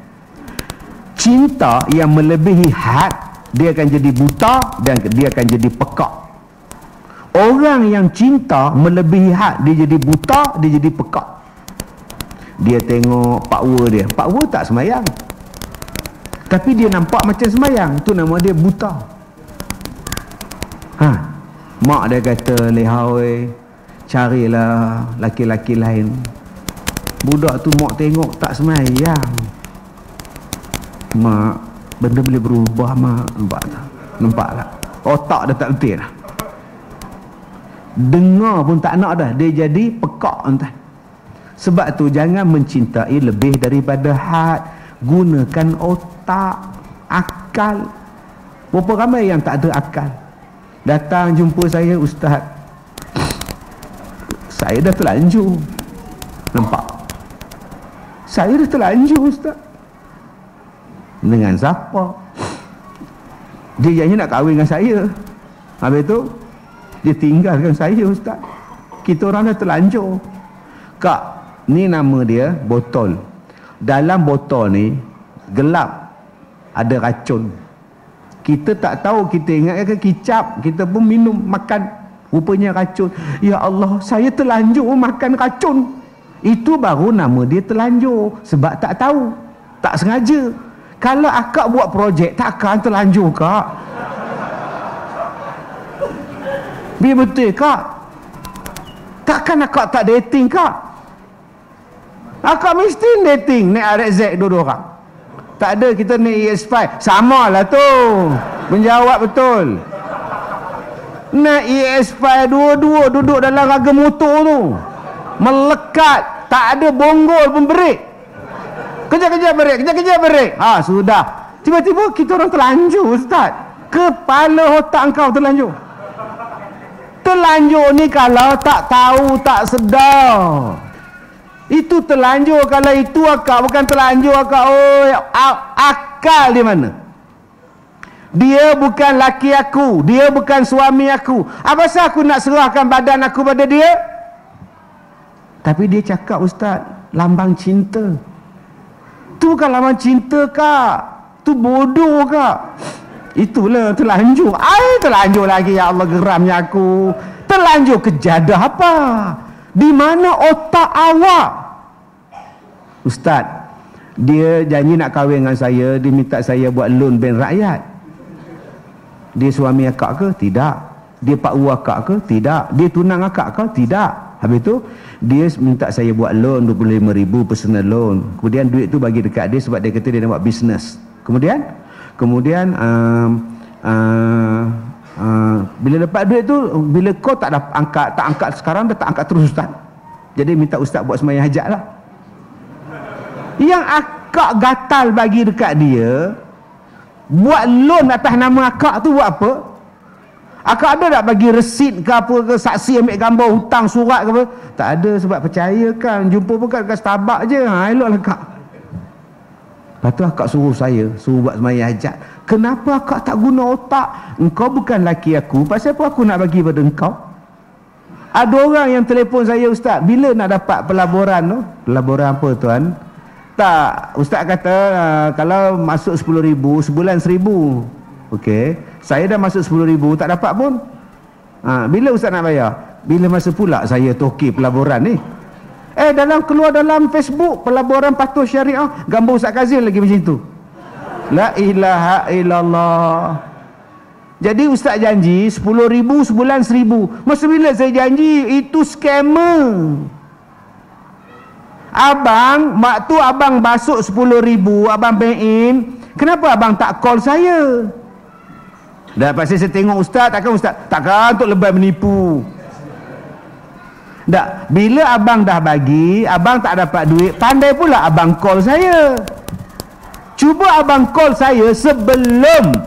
Cinta yang melebihi had, dia akan jadi buta dan dia akan jadi pekak. Orang yang cinta melebihi had, dia jadi buta, dia jadi pekak. Dia tengok pakwa dia, pakwa tak semayang, tapi dia nampak macam semayang. Tu nama dia buta. Mak dia kata, lehawai, carilah laki-laki lain. Budak tu mak tengok tak semayang. Mak, benda boleh berubah mak. Nampak tak? Nampak tak? Otak dah tak betul dah. Dengar pun tak nak dah. Dia jadi pekak entah. Sebab tu jangan mencintai lebih daripada had. Gunakan otak, akal. Berapa ramai yang tak ada akal datang jumpa saya, Ustaz, saya dah terlanjur. Nampak? Saya dah terlanjur Ustaz. Dengan siapa? Dia janji nak kahwin dengan saya. Habis tu dia tinggalkan saya Ustaz. Kita orang dah terlanjur. Kak, ni nama dia botol. Dalam botol ni gelap, ada racun. Kita tak tahu, kita ingatkan kicap, kita pun minum, makan, rupanya racun. Ya Allah, saya terlanjur makan racun. Itu baru nama dia terlanjur. Sebab tak tahu, tak sengaja. Kalau akak buat projek, takkan terlanjur kak. Biar betul kak. Takkan akak tak dating kak. Akak mesti dating naik RX dua-dua orang. Tak ada, kita naik ES5. Sama lah tu. Menjawab betul. Naik ES5 dua-dua duduk dalam raga motor tu. Melekat. Tak ada bonggol pun break. Kejap-kejap break, kejap-kejap break. Sudah. Tiba-tiba kita orang terlanjur Ustaz. Kepala otak engkau terlanjur. Terlanjur ni kalau tak tahu, tak sedar. Itu terlanjur. Kalau itu akak, bukan terlanjur akak. Oh, akal di mana? Dia bukan laki aku, dia bukan suami aku. Apa pasal aku nak serahkan badan aku pada dia? Tapi dia cakap Ustaz, lambang cinta. Tu bukan lambang cinta kak. Tu bodoh kak. Itulah terlanjur. Terlanjur lagi, ya Allah, geramnya aku. Terlanjur kejadah apa? Di mana otak awak? Ustaz, dia janji nak kahwin dengan saya, dia minta saya buat loan bank rakyat. Dia suami akak ke? Tidak. Dia pakwu akak ke? Tidak. Dia tunang akak ke? Tidak. Habis tu dia minta saya buat loan 25,000 personal loan. Kemudian duit tu bagi dekat dia sebab dia kata dia nak buat bisnes. Kemudian bila dapat duit tu, bila kau tak angkat sekarang, dah tak angkat terus Ustaz. Jadi minta Ustaz buat sembahyang hajat lah. Yang akak gatal bagi dekat dia, buat loan atas nama akak tu buat apa? Akak ada tak bagi resit ke apa ke, saksi ambil gambar hutang surat ke apa? Tak ada, sebab percaya kan, jumpa pun kat Starbucks je. Eloklah kak. Lepas tu akak suruh buat sembahyang hajat. Kenapa akak tak guna otak? Engkau bukan laki aku, pasal apa aku nak bagi pada engkau? Ada orang yang telefon saya, Ustaz, bila nak dapat pelaburan tu? Pelaburan apa tuan? Tak, Ustaz kata kalau masuk 10,000, sebulan 1,000. Okey, saya dah masuk 10,000, tak dapat pun. Bila Ustaz nak bayar? Bila masa pula saya toki pelaburan ni? keluar dalam Facebook pelaburan patuh syariah, gambar Ustaz Kazim lagi macam tu. La ilaha illallah. Jadi Ustaz janji 10,000 sebulan 1,000. Masa bila saya janji? Itu scammer. Abang, waktu abang basuk 10,000, abang pay in, kenapa abang tak call saya? Dah pasti saya tengok Ustaz, takkan untuk lebay menipu. Tak, bila abang dah bagi, abang tak dapat duit, pandai pula abang call saya. Cuba abang call saya sebelum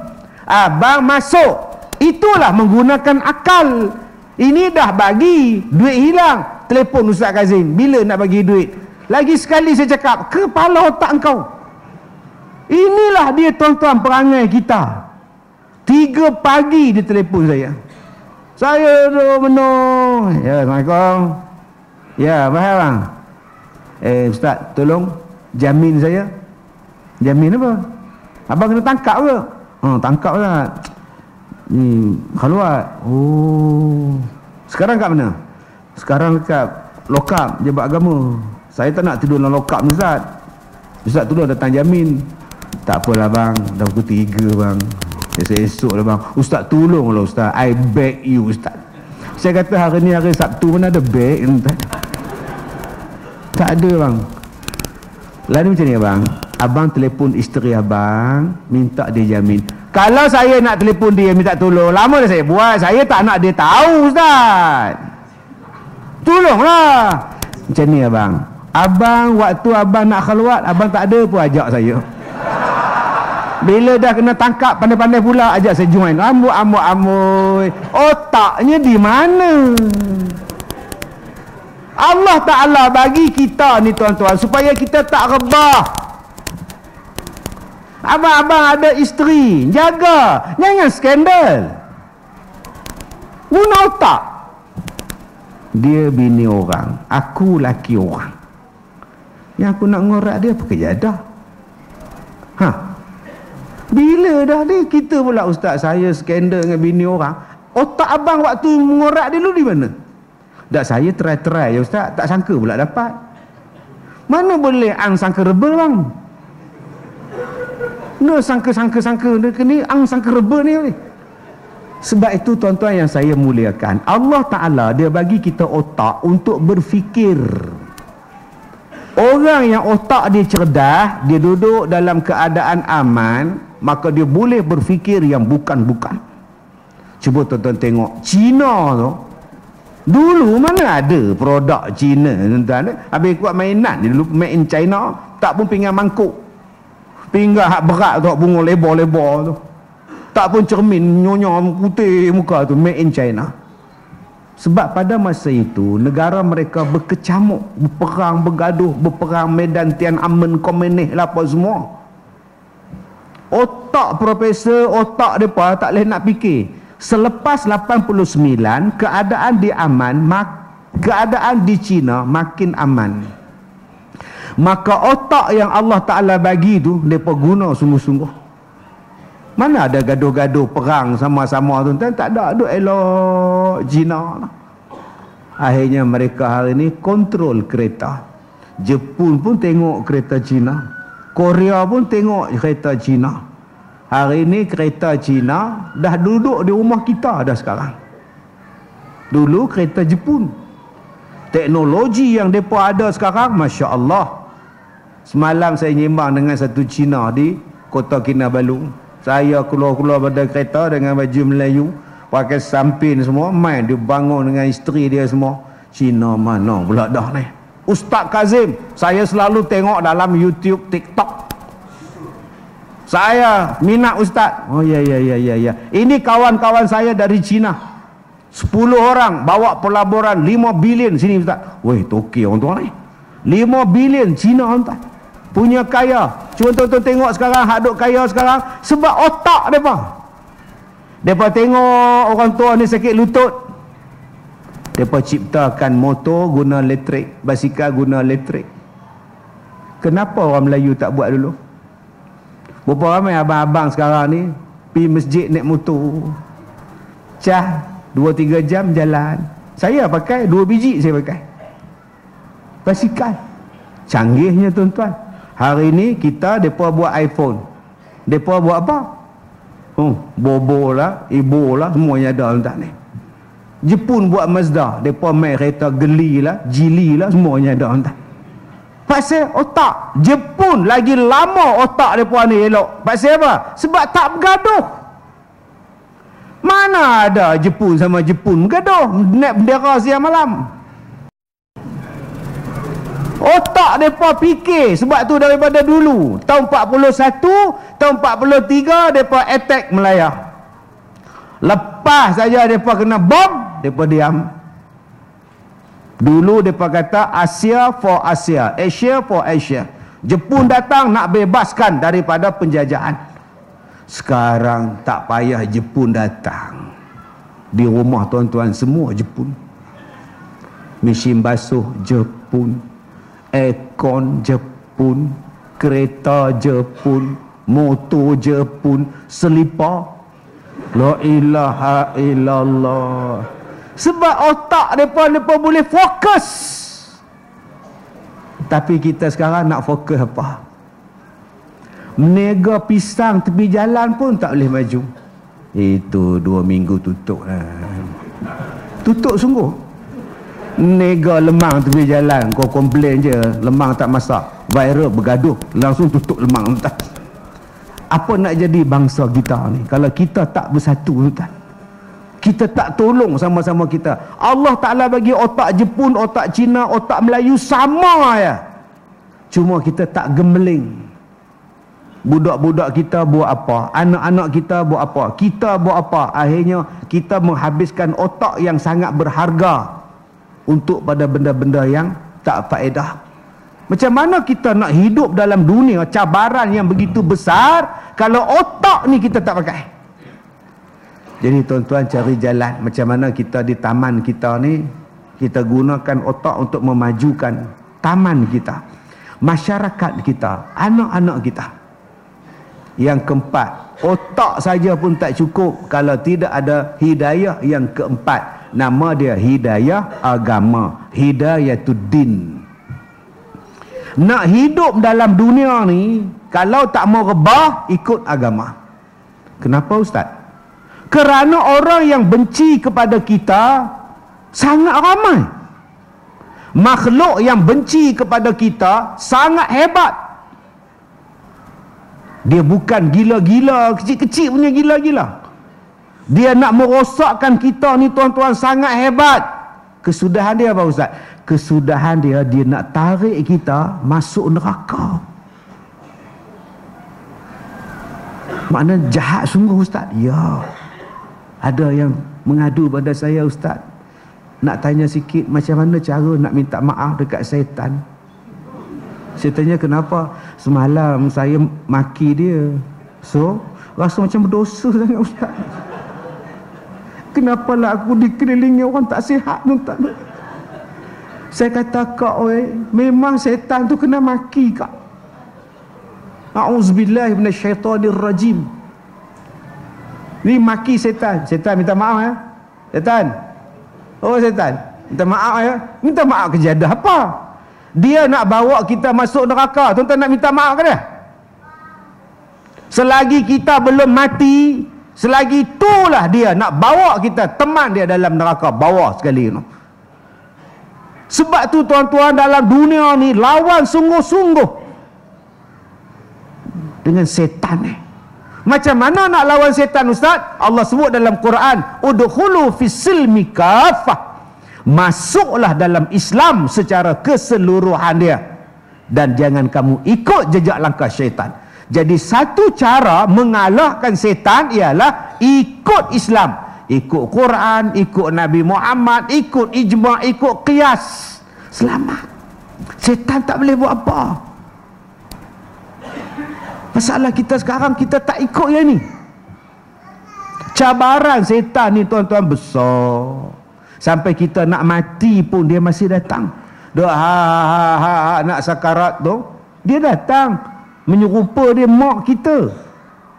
abang masuk. Itulah menggunakan akal. Ini dah bagi, duit hilang, telefon Ustaz Kazim, bila nak bagi duit? Lagi sekali saya cakap, kepala otak engkau. Inilah dia tuan-tuan perangai kita. 3 pagi dia telefon saya. Saya tu menung. Ya, Assalamualaikum. Ya, bahaya bang. Ustaz, tolong jamin saya. Jamin apa? Abang kena tangkap ke? Tangkap lah. Ni, keluar. Oh. Sekarang kat mana? Sekarang dekat lokap, Jabat Agama. Saya tak nak tidur dalam lokap ni, Ustaz. Ustaz tolong datang jamin. Tak apalah bang, dah pukul 3 bang. Esok lah bang. Ustaz tolonglah Ustaz, I beg you Ustaz. Saya kata hari ni hari Sabtu, mana ada beg? Tak ada bang. Lalu macam ni bang, abang telefon isteri abang, minta dia jamin. Kalau saya nak telefon dia minta tolong, lama dah saya buat. Saya tak nak dia tahu Ustaz. Tolonglah. Macam ni abang. Abang waktu abang nak keluar, abang tak ada pun ajak saya. Bila dah kena tangkap, pandai-pandai pula ajak saya join. Amboi. Otaknya di mana? Allah Ta'ala bagi kita ni tuan-tuan, supaya kita tak rebah. Abang-abang ada isteri, jaga. Jangan skandal. Guna otak. Dia bini orang, aku laki orang. Yang aku nak ngorak dia apa kejadah? Bila dah ni kita pula Ustaz, saya skandal dengan bini orang. Otak abang waktu mengorak dia dulu di mana? Tak, saya try je Ustaz, tak sangka pula dapat. Mana boleh ang sangka rebel bang? No sangka ni ang sangka rebel ni. Sebab itu tuan-tuan yang saya muliakan, Allah Ta'ala dia bagi kita otak untuk berfikir. Orang yang otak dia cerdas, dia duduk dalam keadaan aman, maka dia boleh berfikir yang bukan-bukan. Cuba tuan-tuan tengok Cina tu, dulu mana ada produk Cina tuan-tuan. Habis kuat mainan dia dulu, made in China. Tak pun pinggan mangkuk, pinggan hak berat tu, bunga lebar-lebar tu. Tak pun cermin nyonya putih muka tu, made in China. Sebab pada masa itu negara mereka berkecamuk, berperang, bergaduh, berperang medan Tiananmen, Komunis lah apa semua. Otak profesor, otak mereka tak boleh nak fikir. Selepas 89 keadaan di aman, keadaan di China makin aman. Maka otak yang Allah Ta'ala bagi tu mereka guna sungguh-sungguh. Mana ada gaduh-gaduh perang sama-sama tu, tak ada, duk elok China. Akhirnya mereka hari ni kontrol kereta. Jepun pun tengok kereta China, Korea pun tengok kereta China. Hari ni kereta China dah duduk di rumah kita dah sekarang. Dulu kereta Jepun. Teknologi yang mereka ada sekarang, Masya Allah. Semalam saya nyimbang dengan satu Cina di Kota Kinabalu. Saya keluar-keluar pada kereta dengan baju Melayu, pakai sampin semua, main dia bangun dengan isteri dia semua. Cina mana pula dah ni? Ustaz Kazim, saya selalu tengok dalam YouTube, TikTok. Saya minat Ustaz. Oh ya. Ini kawan-kawan saya dari Cina. 10 orang bawa pelaburan 5 bilion sini Ustaz. Weh, toki orang tua ni. 5 bilion Cina tuan. Punya kaya. Cuma tuan-tuan tengok sekarang, hak duk kaya sekarang sebab otak mereka. Mereka tengok orang tua ni sakit lutut, mereka ciptakan motor guna elektrik, basikal guna elektrik. Kenapa orang Melayu tak buat dulu? Berapa ramai abang-abang sekarang ni pergi masjid naik motor, cah 2-3 jam jalan. Saya pakai 2 biji, saya pakai. Basikal. Canggihnya tuan-tuan. Hari ni kita depa buat iPhone. Depa buat apa? Bobo lah, ibu lah, semuanya ada tuan ni. Jepun buat Mazda, depa main kereta geli lah, jili lah, semuanya ada tuan. Pasal otak. Jepun lagi lama otak depa ni elok. Pasal apa? Sebab tak bergaduh. Mana ada Jepun sama Jepun bergaduh, naik bendera siang malam. Otak mereka fikir. Sebab tu daripada dulu tahun 41, tahun 43 mereka attack Melaya. Lepas saja mereka kena bom, mereka diam. Dulu mereka kata Asia for Asia, Asia for Asia. Jepun datang nak bebaskan daripada penjajahan. Sekarang tak payah Jepun datang. Di rumah tuan-tuan semua Jepun. Mesin basuh Jepun, aircon Jepun, kereta Jepun, motor Jepun, selipar. La ilaha illallah. Sebab otak mereka boleh fokus. Tapi kita sekarang nak fokus apa? Menega pisang tepi jalan pun tak boleh maju. Itu 2 minggu tutup lah. Tutup sungguh. Nega lemang tepi jalan, kau komplain je lemang tak masak, viral bergaduh, langsung tutup lemang. Apa nak jadi bangsa kita ni kalau kita tak bersatu, tuan? Kita tak tolong sama-sama kita. Allah Ta'ala bagi otak Jepun, otak Cina, otak Melayu sama ya. Cuma kita tak gemeling. Budak-budak kita buat apa, anak-anak kita buat apa, kita buat apa. Akhirnya kita menghabiskan otak yang sangat berharga untuk pada benda-benda yang tak faedah. Macam mana kita nak hidup dalam dunia cabaran yang begitu besar kalau otak ni kita tak pakai? Jadi tuan-tuan cari jalan macam mana kita di taman kita ni, kita gunakan otak untuk memajukan taman kita, masyarakat kita, anak-anak kita. Yang keempat, otak saja pun tak cukup kalau tidak ada hidayah yang keempat. Nama dia hidayah agama, hidayatuddin. Nak hidup dalam dunia ni, kalau tak mau rebah, ikut agama. Kenapa Ustaz? Kerana orang yang benci kepada kita sangat ramai. Makhluk yang benci kepada kita sangat hebat. Dia bukan gila-gila, kecil-kecil punya gila-gila. Dia nak merosakkan kita ni tuan-tuan sangat hebat. Kesudahan dia apa Ustaz? Kesudahan dia nak tarik kita masuk neraka. Maknanya jahat sungguh Ustaz. Ya. Ada yang mengadu pada saya, Ustaz, nak tanya sikit macam mana cara nak minta maaf dekat syaitan. Saya tanya kenapa? Semalam saya maki dia, so rasa macam berdosa sangat Ustaz. Kenapalah aku dikelilingi orang tak sihat, Ustaz? Saya kata, kak oi, memang syaitan tu kena maki kak. A'udzubillahi minasyaitonirrajim. Ni maki setan. Setan minta maaf ya. Setan. Oh setan, minta maaf ya. Minta maaf kejadah apa? Dia nak bawa kita masuk neraka. Tuan-tuan nak minta maaf ke dia? Selagi kita belum mati, selagi itulah dia nak bawa kita, teman dia dalam neraka bawah sekali tu. Sebab tu tuan-tuan dalam dunia ni lawan sungguh-sungguh dengan setan ni. Macam mana nak lawan setan Ustaz? Allah sebut dalam Quran, udkhulu fis-silmi kafah. Masuklah dalam Islam secara keseluruhan dia dan jangan kamu ikut jejak langkah syaitan. Jadi satu cara mengalahkan setan ialah ikut Islam, ikut Quran, ikut Nabi Muhammad, ikut ijma', ikut qiyas. Selamat. Setan tak boleh buat apa. Masalah kita sekarang, kita tak ikut yang ni. Cabaran setan ni tuan-tuan besar. Sampai kita nak mati pun dia masih datang. Doa nak sakarat tu, dia datang menyerupa dia mak kita.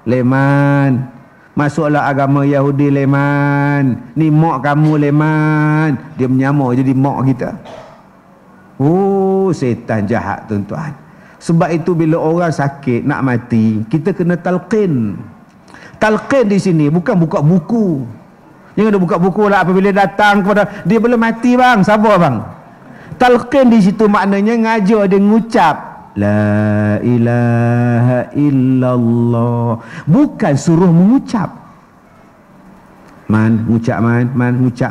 Leman, masuklah agama Yahudi Leman. Ni mak kamu Leman. Dia menyamar jadi mak kita. Oh, setan jahat tuan-tuan. Sebab itu bila orang sakit nak mati, kita kena talqin. Talqin di sini bukan buka buku. Jangan ada buka buku lah apabila datang kepada dia belum mati bang, sabar bang. Talqin di situ maknanya ngajar dia ngucap la ilaha illallah, bukan suruh mengucap. Man, ngucap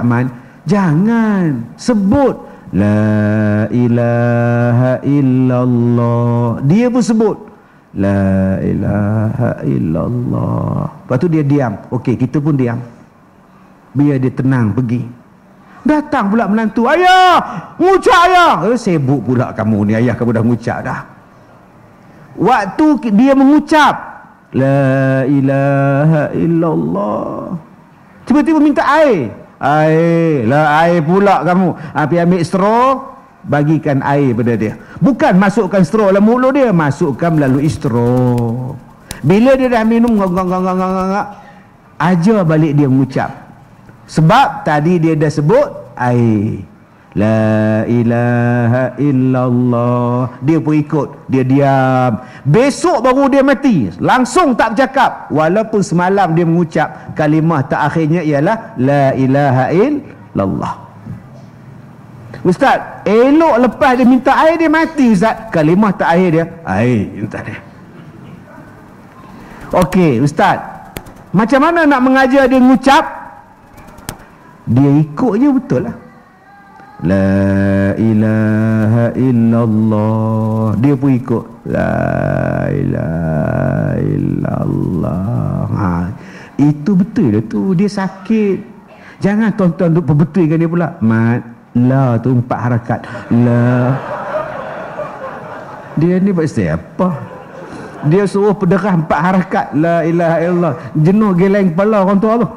man. Jangan sebut la ilaha illallah. Dia pun sebut la ilaha illallah. Lepas tu dia diam. Okey, kita pun diam. Biar dia tenang pergi. Datang pula menantu, ayah, ngucap ayah. Sibuk pula kamu ni, ayah kamu dah ngucap dah. Waktu dia mengucap la ilaha illallah, tiba-tiba minta air. Air pula kamu. Pergi ambil straw, bagikan air pada dia. Bukan masukkan straw dalam mulut dia, masukkan melalui straw. Bila dia dah minum, ajar balik dia mengucap. Sebab tadi dia dah sebut air. La ilaha illallah. Dia pun ikut. Dia diam. Besok baru dia mati. Langsung tak bercakap. Walaupun semalam dia mengucap kalimah terakhirnya ialah la ilaha illallah. Ustaz, elok lepas dia minta air dia mati Ustaz. Kalimah terakhir dia air. Minta dia. Okey Ustaz, macam mana nak mengajar dia mengucap? Dia ikut je betul lah. La ilaha illallah. Dia pun ikut la ilaha illallah. Itu betul lah tu. Dia sakit. Jangan tuan-tuan duk perbetulkan dia pula. Mat, la tu 4 harakat. La. Dia ni buat apa? Dia suruh pederah 4 harakat la ilaha illallah. Jenuh geleng kepala orang tua tu.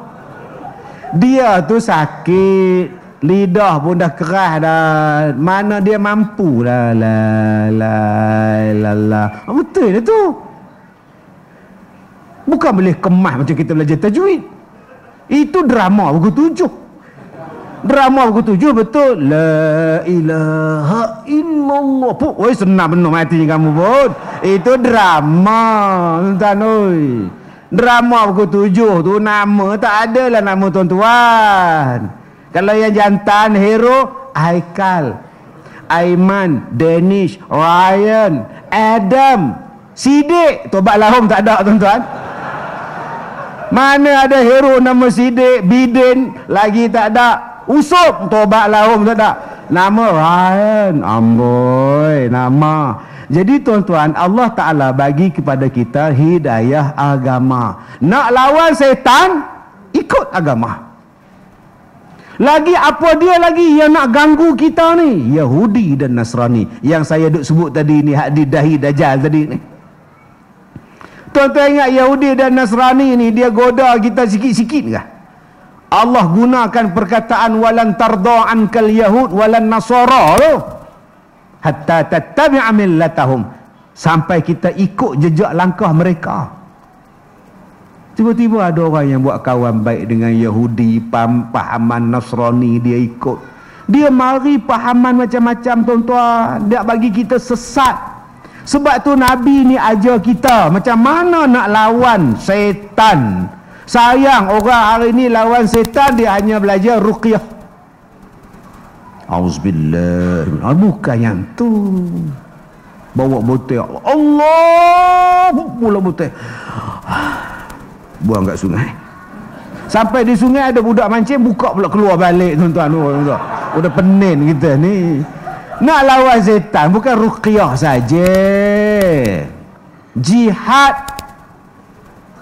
Dia tu sakit, lidah pun dah keras dah. Mana dia mampu dah la ilallah. Betul lah tu. Bukan boleh kemas macam kita belajar tajwid. Itu drama buku 7. Drama buku 7 betul. La ilaha illallah. Oi senang benar mati kamu pun. Itu drama. Tuan oi. Drama buku 7 tu nama tak adalah nama tuan-tuan. Kalau yang jantan hero Haikal, Aiman, Danish, Ryan, Adam, Sidik. Tobat lahum tak ada tuan-tuan. Mana ada hero nama Sidik, Bidin lagi tak ada. Usup, tobat lahum tak ada. Nama Ryan, amboi nama. Jadi tuan-tuan, Allah Ta'ala bagi kepada kita hidayah agama. Nak lawan setan, ikut agama. Lagi apa dia lagi yang nak ganggu kita ni? Yahudi dan Nasrani. Yang saya duk sebut tadi ni, hak di dahi Dajjal tadi ni. Tuan-tuan ingat Yahudi dan Nasrani ni dia goda kita sikit-sikit kah? Allah gunakan perkataan walan tarda ankal yahud walan nasara tu. Hatta tattabi'a millatahum, sampai kita ikut jejak langkah mereka. Tiba-tiba ada orang yang buat kawan baik dengan Yahudi, pahaman Nasrani dia ikut. Dia mari pahaman macam-macam tuan-tuan. Dia bagi kita sesat. Sebab tu Nabi ni ajar kita macam mana nak lawan setan. Sayang orang hari ni lawan setan dia hanya belajar ruqyah. Auzubillah. Bukan yang tu. Bawa botol Allah pula botol. Buang kat sungai. Sampai di sungai ada budak mancing, buka pula keluar balik tuan-tuan. Udah pening kita ni. Nak lawan setan bukan ruqyah saja. Jihad.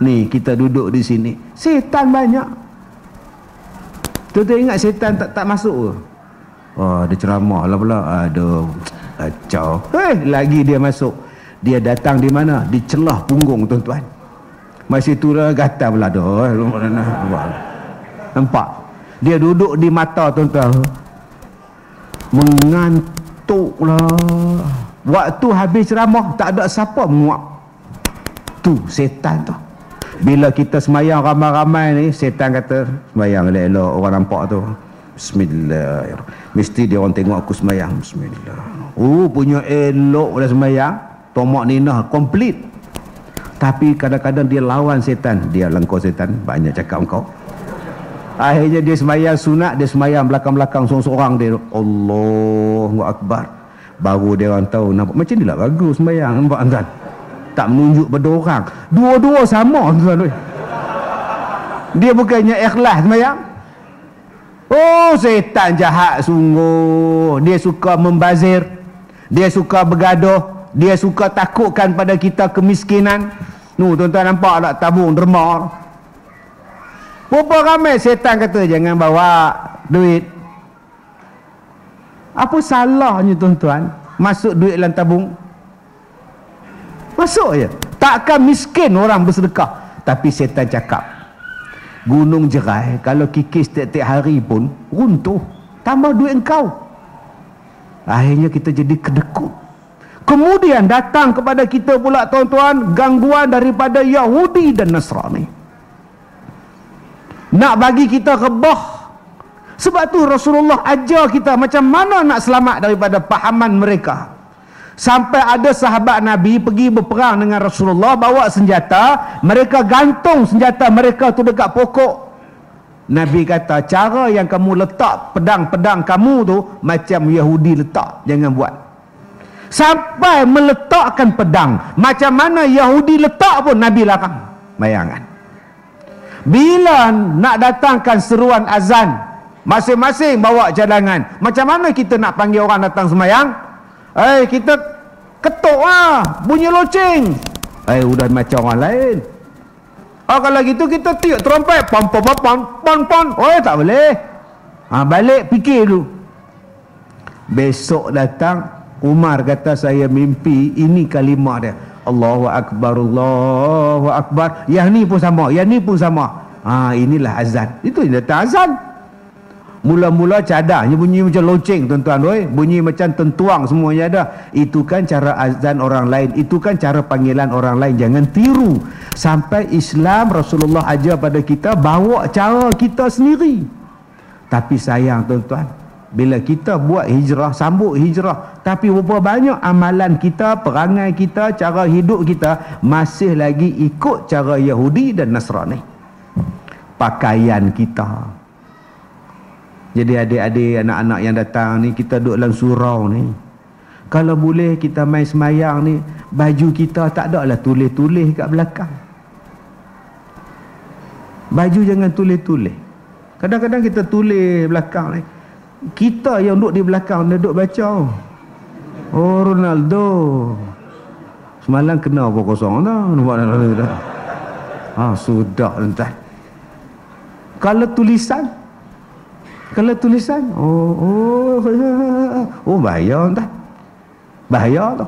Ni kita duduk di sini. Setan banyak. Tuan-tuan ingat setan tak masuk ke? Oh, dia ceramah lah pula. Aduh, kacau. Lagi dia masuk. Dia datang di mana? Di celah punggung tuan-tuan. Masih tu lah gatal pula. Nampak? Dia duduk di mata tuan-tuan. Mengantuk lah. Waktu habis ceramah tak ada siapa menguap. Tu setan tu. Bila kita semayang ramai-ramai ni, setan kata semayang elok-elok orang nampak tu. Bismillahirrahmanirrahim. Mesti dia orang tengok aku sembahyang. Bismillah. Oh, punya elok dah sembahyang. Tomak ninah komplit. Tapi kadang-kadang dia lawan setan. Dia langkau setan, banyak cakap engkau. Akhirnya dia sembahyang sunat, dia sembahyang belakang-belakang seorang-seorang dia. Allahu Akbar. Baru dia orang tahu, nampak macam ni lah bagus sembahyang, nampak tuan. Tak menunjuk pada orang. Dua-dua sama tuan. Dia bukannya ikhlas sembahyang. Oh, setan jahat sungguh. Dia suka membazir. Dia suka bergaduh. Dia suka takutkan pada kita kemiskinan. Tuan-tuan nampak tak tabung derma. Berapa ramai setan kata jangan bawa duit. Apa salahnya tuan-tuan masuk duit dalam tabung? Masuk je. Takkan miskin orang bersedekah. Tapi setan cakap, gunung jerai kalau kikis tiap-tiap hari pun runtuh, tambah duit engkau. Akhirnya kita jadi kedekut. Kemudian datang kepada kita pula tuan-tuan gangguan daripada Yahudi dan Nasrani, nak bagi kita rebah. Sebab tu Rasulullah ajar kita macam mana nak selamat daripada pahaman mereka. Sampai ada sahabat Nabi pergi berperang dengan Rasulullah, bawa senjata, mereka gantung senjata mereka tu dekat pokok. Nabi kata, cara yang kamu letak pedang-pedang kamu tu macam Yahudi letak, jangan buat. Sampai meletakkan pedang macam mana Yahudi letak pun Nabi larang. Bayangkan, bila nak datangkan seruan azan, masing-masing bawa cadangan. Macam mana kita nak panggil orang datang semayang? Kita ketuk lah, bunyi loceng. Udah macam orang lain. Kalau gitu kita tiup trompet, pon pon pon pon pon. Tak boleh. Balik fikir dulu. Besok datang, Umar kata saya mimpi ini kalimah dia. Allahu Akbar, Allahu Akbar. Yang ni pun sama, yang ni pun sama. Inilah azan. Itu yang datang azan. Mula-mula cadangnya bunyi macam loceng tuan-tuan, bunyi macam tentuang semuanya ada. Itu kan cara azan orang lain, itu kan cara panggilan orang lain. Jangan tiru. Sampai Islam Rasulullah ajar pada kita bawa cara kita sendiri. Tapi sayang tuan-tuan, bila kita buat hijrah, sambut hijrah, tapi berapa banyak amalan kita, perangai kita, cara hidup kita masih lagi ikut cara Yahudi dan Nasrani. Pakaian kita. Jadi adik-adik, anak-anak yang datang ni, kita duduk dalam surau ni, kalau boleh kita main semayang ni, baju kita tak ada lah tulis-tulis kat belakang. Baju jangan tulis-tulis. Kadang-kadang kita tulis belakang ni, kita yang duduk di belakang dia duduk baca, oh Ronaldo semalam kena 0-0 dah. Sudah entah. Kalau tulisan, bahaya entah. Bahaya tu.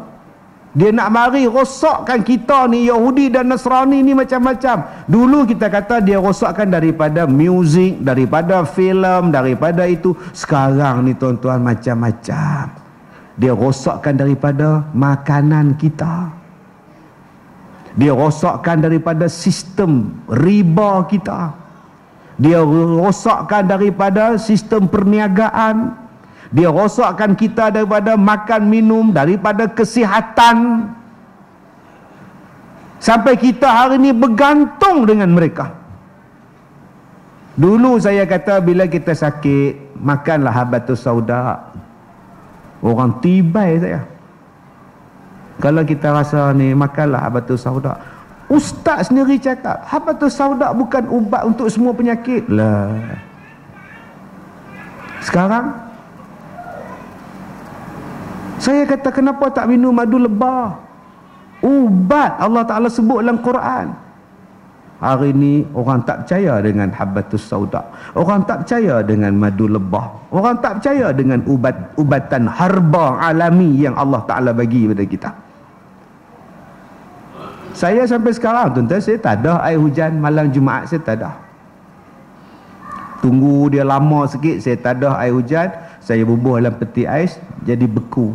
Dia nak mari rosakkan kita ni, Yahudi dan Nasrani ni macam-macam. Dulu kita kata dia rosakkan daripada muzik, daripada filem, daripada itu. Sekarang ni tuan-tuan macam-macam. Dia rosakkan daripada makanan kita. Dia rosakkan daripada sistem riba kita. Dia rosakkan daripada sistem perniagaan. Dia rosakkan kita daripada makan minum, daripada kesihatan. Sampai kita hari ini bergantung dengan mereka. Dulu saya kata bila kita sakit, makanlah habatus sauda. Orang tibai saya. Kalau kita rasa ni, makanlah habatus sauda. Ustaz sendiri cakap habatus sauda bukan ubat untuk semua penyakit lah. Sekarang saya kata kenapa tak minum madu lebah? Ubat Allah Ta'ala sebut dalam Quran. Hari ini orang tak percaya dengan habatus sauda. Orang tak percaya dengan madu lebah. Orang tak percaya dengan ubatan harba alami yang Allah Ta'ala bagi kepada kita. Saya sampai sekarang tuan-tuan, saya tak ada air hujan malam Jumaat, saya tak ada. Tunggu dia lama sikit, saya tak ada air hujan, saya bubuh dalam peti ais, jadi beku.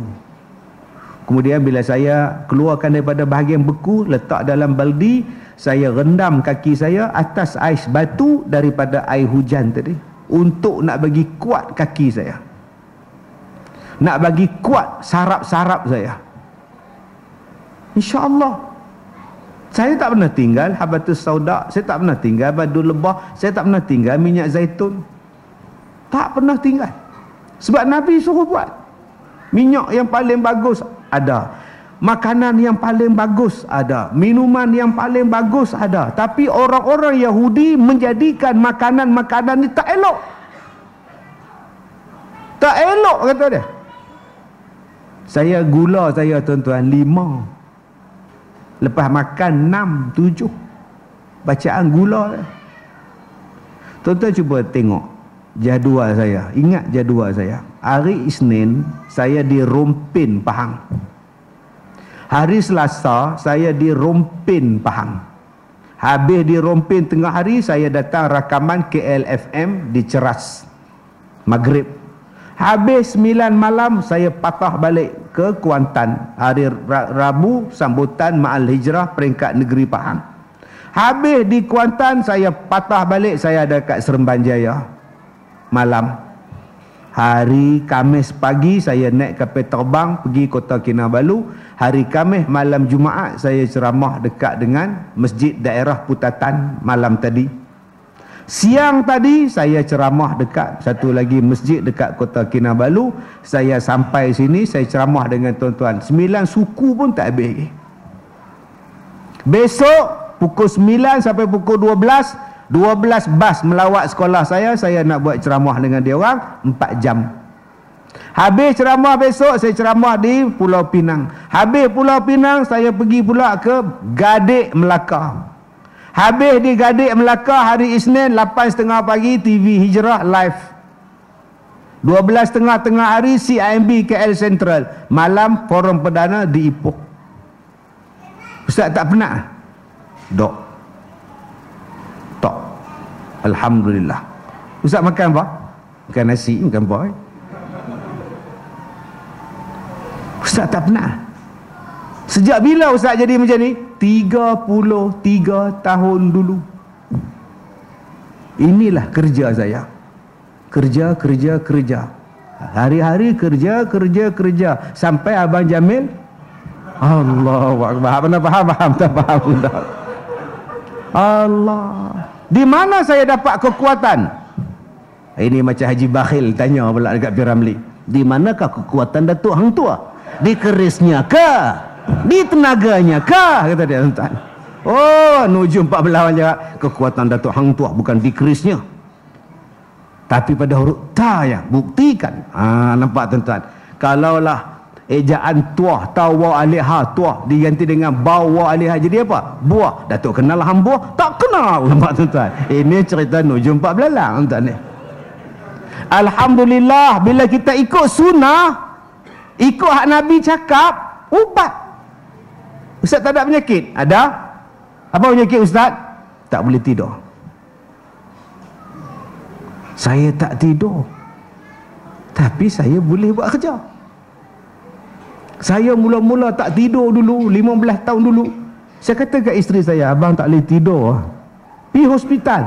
Kemudian bila saya keluarkan daripada bahagian beku, letak dalam baldi, saya rendam kaki saya atas ais batu daripada air hujan tadi. untuk nak bagi kuat kaki saya, nak bagi kuat sarap-sarap saya. InsyaAllah. Saya tak pernah tinggal habatus sauda, saya tak pernah tinggal badu lebah, saya tak pernah tinggal minyak zaitun. Tak pernah tinggal. Sebab Nabi suruh buat. Minyak yang paling bagus ada, makanan yang paling bagus ada, minuman yang paling bagus ada. Tapi orang-orang Yahudi menjadikan makanan-makanan ni tak elok. Tak elok kata dia. Saya gula saya tuan-tuan 5. Lepas makan 6, 7. Bacaan gula. Tuan-tuan cuba tengok jadual saya. Ingat jadual saya. Hari Isnin saya di Rompin, Pahang. Hari Selasa saya di Rompin, Pahang. Habis di Rompin tengah hari, saya datang rakaman KLFM di Ceras Maghrib. Habis 9 malam saya patah balik ke Kuantan. Hari Rabu sambutan Ma'al Hijrah peringkat negeri Pahang. Habis di Kuantan saya patah balik, saya ada kat Seremban Jaya malam. Hari Khamis pagi saya naik kapal terbang pergi Kota Kinabalu. Hari Khamis malam Jumaat saya ceramah dekat dengan Masjid Daerah Putatan malam tadi. Siang tadi saya ceramah dekat satu lagi masjid dekat Kota Kinabalu. Saya sampai sini saya ceramah dengan tuan-tuan. 9 suku pun tak habis lagi. Besok pukul 9 sampai pukul 12 bas melawat sekolah saya nak buat ceramah dengan dia orang 4 jam. Habis ceramah besok saya ceramah di Pulau Pinang. Habis Pulau Pinang saya pergi pula ke Gadik Melaka. Habis di Gadik Melaka hari Isnin 8.30 pagi TV Hijrah live. 12.30 tengah hari CIMB KL Central. Malam forum perdana di Ipoh. Ustaz tak penat? Dok. Tok. Alhamdulillah. Ustaz makan apa? Makan nasi, makan apa? Ustaz tak penat? Sejak bila Ustaz jadi macam ni? 33 tahun dulu. Inilah kerja saya. Kerja. Hari-hari kerja. Sampai Abang Jamil, Allahu Akbar. Faham? Tak faham tak? Allah. Di mana saya dapat kekuatan? Ini macam Haji Bakhil tanya pula dekat Piramli. Di manakah kekuatan Datuk Hang Tua? Di kerisnya ke? Di tenaganya kah? Kata dia tuan. Oh, Nujum 14 je. Kekuatan Datuk Hang Tuah bukan di kerisnya, tapi pada huruf ta ya. Buktikan. Nampak tuan-tuan. Kalaulah ejaan tuah tawa alihah tuah diganti dengan bawa alihah jadi apa? Buah. Datuk kenal hang buah? Tak kenal. Nampak tuan-tuan. Ini cerita Nujum 14 lah tuan-tuan ni. Alhamdulillah bila kita ikut sunnah, ikut hak Nabi cakap, ubat. Ustaz tak ada penyakit? Ada. Apa penyakit Ustaz? Tak boleh tidur. Saya tak tidur, tapi saya boleh buat kerja. Saya mula-mula tak tidur dulu 15 tahun dulu. Saya kata kat isteri saya, abang tak boleh tidur. Pergi hospital.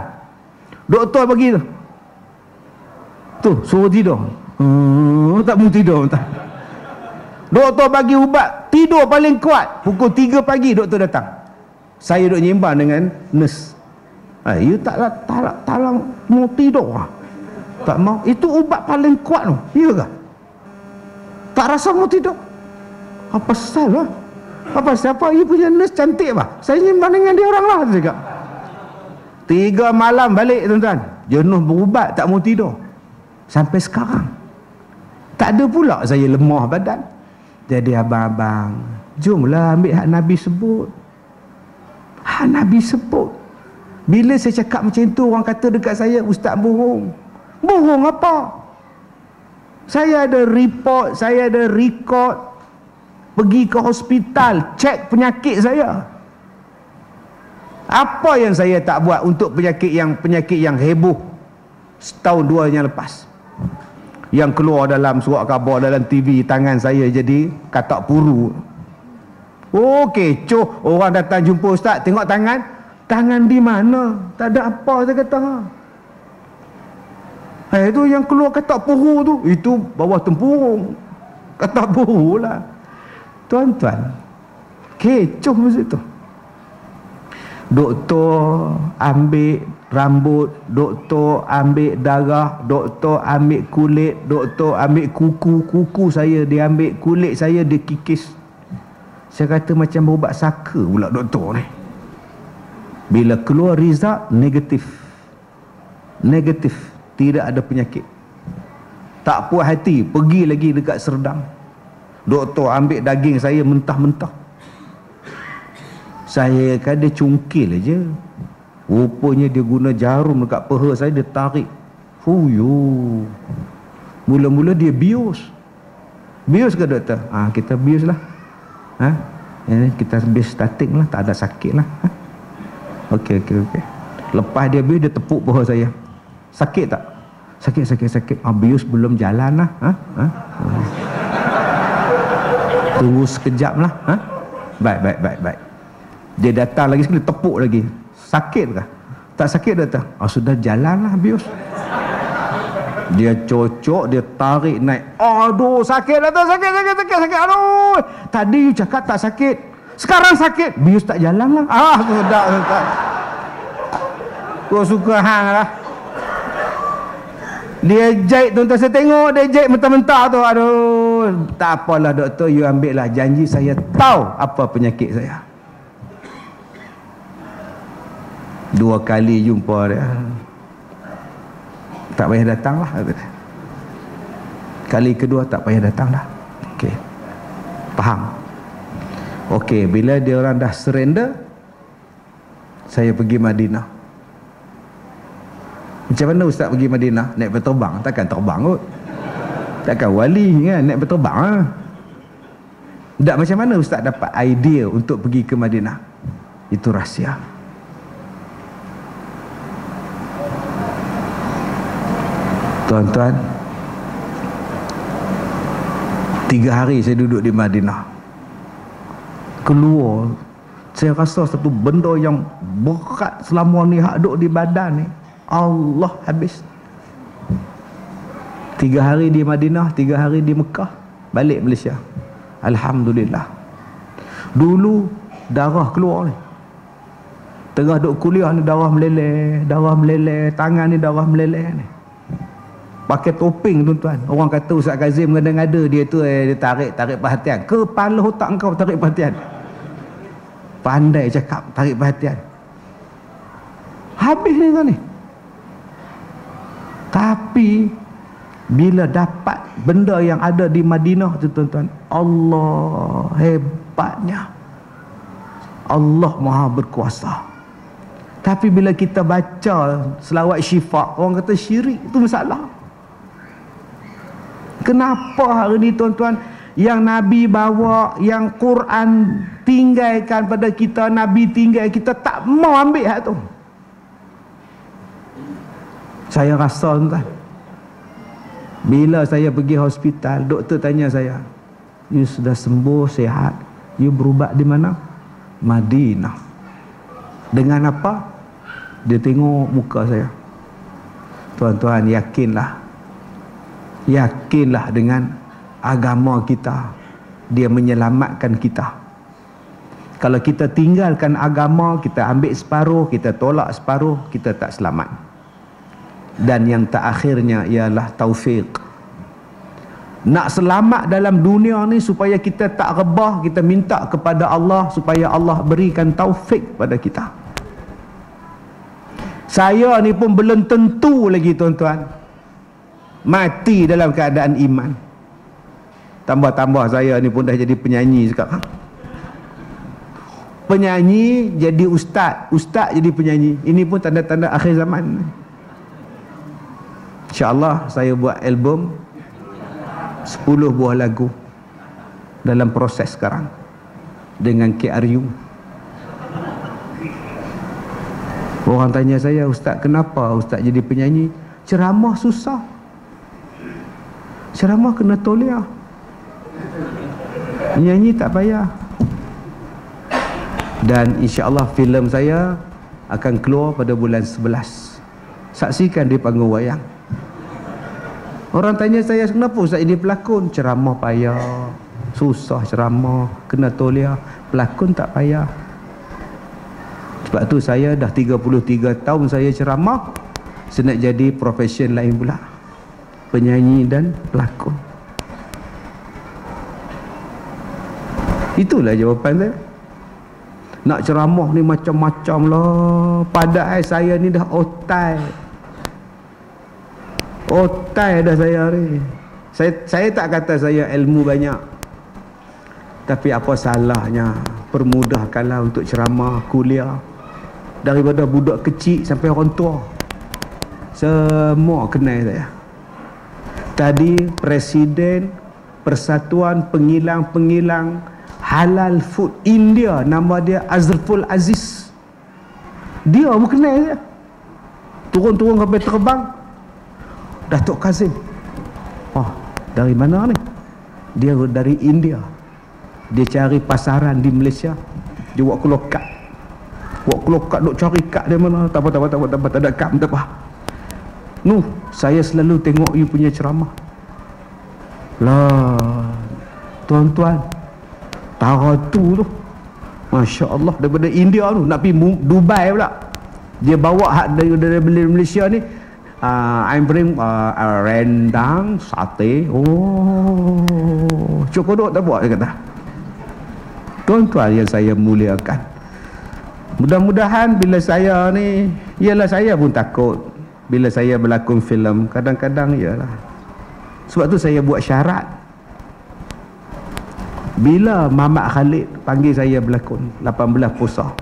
Doktor bagi tu suruh tidur. Tak mau tidur. Doktor bagi ubat tidur paling kuat. Pukul 3 pagi doktor datang. Saya duduk nyimbang dengan nurse. You tak mau tidur? Tak mau. Itu ubat paling kuat tu. Ya ke? Tak rasa mau tidur? Apa pasal lah? Apa siapa? You punya nurse cantik bah. Saya nyimbang dengan dia orang lah. 3 malam balik tuan-tuan. Jenuh berubat, tak mau tidur. Sampai sekarang. Tak ada pula saya lemah badan. Jadi abang-abang, jomlah ambil hak Nabi sebut. Hak Nabi sebut. Bila saya cakap macam tu, orang kata dekat saya, Ustaz bohong. Bohong apa? Saya ada report, saya ada record. Pergi ke hospital, cek penyakit saya. Apa yang saya tak buat untuk penyakit yang heboh setahun 2 yang lepas, yang keluar dalam surat khabar, dalam TV, tangan saya jadi katak puru. Okey, coh, orang datang jumpa Ustaz, tengok tangan. Tangan di mana? Tak ada apa, saya kata. Itu yang keluar katak puhu tu, itu bawah tempurung. Katak puhu lah. Tuan-tuan, kecoh masa tu. Doktor ambil rambut, doktor ambil darah, doktor ambil kulit, doktor ambil kuku saya dia ambil, kulit saya dia kikis. Saya kata macam berubat saka pula doktor ni. Bila keluar result negatif, tidak ada penyakit. Tak puas hati, pergi lagi dekat Serdang. Doktor ambil daging saya mentah-mentah. Saya kan dia cungkil aja. Rupanya dia guna jarum dekat peha saya, dia tarik. Fuyu. Mula-mula dia bius. Bius ke doktor? Kita bius lah. Kita bius statik lah, tak ada sakit lah. Okey. Lepas dia bius, dia tepuk peha saya. Sakit tak? Sakit. Bius belum jalan lah. Tunggu sekejap lah. Baik. Dia datang lagi sekali, tepuk lagi. Sakit kah? Tak sakit doktor? Sudah jalan lah bius. Dia cocok, dia tarik naik. Aduh, sakit doktor, sakit. Aduh, tadi you cakap tak sakit, sekarang sakit. Bius tak jalan lah. Sudah doktor. Kau suka hang lah. Dia jahit tuan-tuan, saya tengok dia jahit mentah-mentah tu. Aduh, tak apalah doktor, you ambil lah janji, saya tahu apa penyakit saya. 2 kali jumpa dia, tak payah datang lah. Kali kedua tak payah datang dah. Okey, faham? Okey, bila dia orang dah surrender, saya pergi Madinah. Macam mana ustaz pergi Madinah? Naik berterbang? Takkan terbang kot. Takkan wali kan naik berterbang lah. Tak, macam mana ustaz dapat idea untuk pergi ke Madinah? Itu rahsia. Tuan-tuan, 3 hari saya duduk di Madinah. Keluar, saya rasa satu benda yang berat selama ni hak duduk di badan ni. Allah, habis. 3 hari di Madinah, 3 hari di Mekah, balik Malaysia. Alhamdulillah. Dulu darah keluar ni. Tengah duduk kuliah ni darah meleleh, tangan ni darah meleleh ni. Pakai topeng tuan-tuan. Orang kata Ustaz Kazim ngada-ngada dia tu dia tarik perhatian. Kepala otak kau tarik perhatian. Pandai cakap, tarik perhatian. Habis ni tuan ni. Tapi bila dapat benda yang ada di Madinah tu tuan-tuan, Allah hebatnya. Allah Maha berkuasa. Tapi bila kita baca selawat syifa, orang kata syirik, itu masalah. Kenapa hari ni tuan-tuan, yang Nabi bawa, yang Quran tinggalkan pada kita, Nabi tinggal, kita tak mau ambil hak tu? Saya rasa tuan, bila saya pergi hospital, doktor tanya saya, you sudah sembuh, sihat, you berubat di mana? Madinah. Dengan apa? Dia tengok muka saya. Tuan-tuan, yakinlah dengan agama kita, dia menyelamatkan kita. Kalau kita tinggalkan agama, kita ambil separuh, kita tolak separuh, kita tak selamat. Dan yang terakhirnya ialah taufik. Nak selamat dalam dunia ni supaya kita tak rebah, kita minta kepada Allah supaya Allah berikan taufik pada kita. Saya ni pun belum tentu lagi tuan-tuan mati dalam keadaan iman. Tambah-tambah saya ni pun dah jadi penyanyi sekarang. Penyanyi jadi ustaz, ustaz jadi penyanyi. Ini pun tanda-tanda akhir zaman. InsyaAllah saya buat album 10 buah lagu dalam proses sekarang dengan KRU. Orang tanya saya, ustaz kenapa ustaz jadi penyanyi? Ceramah susah, ceramah kena toliah, nyanyi tak payah. Dan insyaAllah filem saya akan keluar pada bulan 11. Saksikan di panggung wayang. Orang tanya saya, kenapa Ustaz ini pelakon? Ceramah payah, susah ceramah, kena toliah. Pelakon tak payah. Sebab tu saya dah 33 tahun saya ceramah. Saya nak jadi profession lain pula, penyanyi dan pelakon. Itulah jawapan saya. Nak ceramah ni macam-macam lah. Padahal saya ni dah otai dah saya ni. Saya tak kata saya ilmu banyak, tapi apa salahnya permudahkanlah untuk ceramah, kuliah. Daripada budak kecil sampai orang tua, semua kenal saya. Tadi Presiden Persatuan Pengilang Halal Food India, nama dia Azrful Aziz, dia pun kenal saya. Turun-turun sampai terbang, Datuk Kazim. Oh, dari mana ni? Dia dari India. Dia cari pasaran di Malaysia. Dia buat kelokat duk cari kad dia mana. Tak apa, tak ada kad, tak apa. Nuh, saya selalu tengok you punya ceramah. Lah, tuan-tuan, tara tu Masya Allah, daripada India tu nak pergi Dubai pula. Dia bawa hak dari Malaysia ni. I'm bring rendang, sate. Oh, cokodok tak buat, dia kata. Tuan-tuan yang saya muliakan, mudah-mudahan bila saya ni, ialah saya pun takut bila saya berlakon filem, kadang-kadang ialah. Sebab tu saya buat syarat. Bila Mamat Khalid panggil saya berlakon 18 Puasa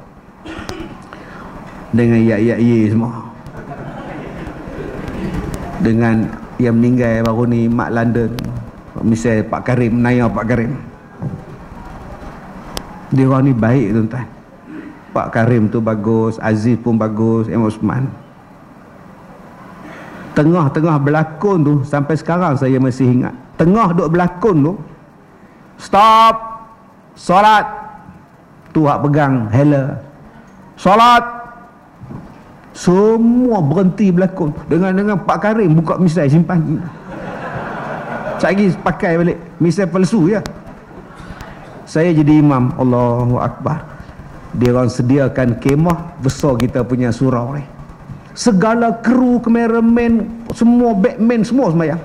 dengan yak-yak semua, dengan yang meninggal baru ni Mak London, misal Pak Karim, Naya Pak Karim, dia orang ni baik tuan-tuan. Pak Karim tu bagus, Aziz pun bagus, M. Osman. Tengah-tengah berlakon tu, sampai sekarang saya masih ingat, tengah duk berlakon tu, stop, solat, tu hak pegang hela, solat. Semua berhenti berlakon. Dengan Pak Karim buka misai simpan. Lagi pakai balik misai palsu ya. Saya jadi imam, Allahu Akbar. Dia orang sediakan kemah besar kita punya surau ni. Segala kru, kameraman, semua backman, semua sembahyang.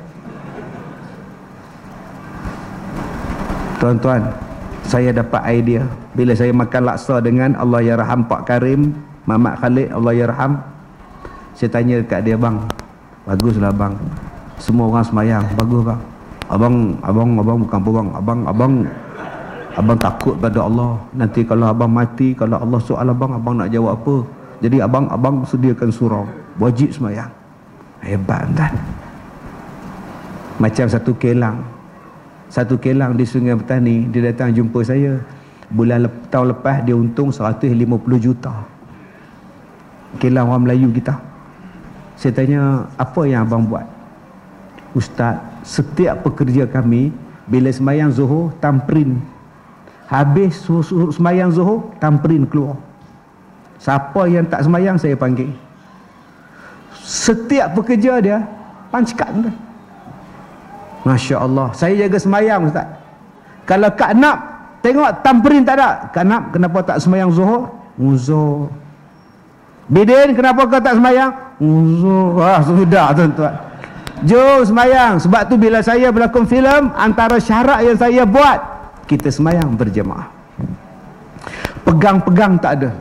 Tuan-tuan, saya dapat idea bila saya makan laksa dengan Allahyarham Pak Karim, Mamat Khalid, Allahyarham. Saya tanya dekat dia, bang, baguslah bang, semua orang sembahyang, bagus bang. Abang bukan apa bang, abang takut pada Allah. Nanti kalau abang mati, kalau Allah soal abang nak jawab apa? Jadi abang sediakan surau, wajib sembahyang. Hebat kan? Macam satu kelang di Sungai Petani, dia datang jumpa saya. Tahun lepas dia untung 150 juta. Kelang orang Melayu kita. Saya tanya, apa yang abang buat? Ustaz, setiap pekerja kami bila sembahyang Zuhur tamprin, habis sembahyang Zuhur tamprin keluar. Siapa yang tak sembahyang saya panggil. Setiap pekerja dia panckat. Masya Allah. Saya jaga sembahyang Ustaz. Kalau Kak Nap tengok tamprin tak ada, Kak Nap kenapa tak sembahyang Zuhur? Uzur. Bidin, kenapa kau tak sembahyang? Uzur. Wah, sudah tuan-tuan, jom sembahyang. Sebab tu bila saya berlakon filem, antara syarat yang saya buat, kita sembahyang berjemaah. Pegang-pegang tak ada.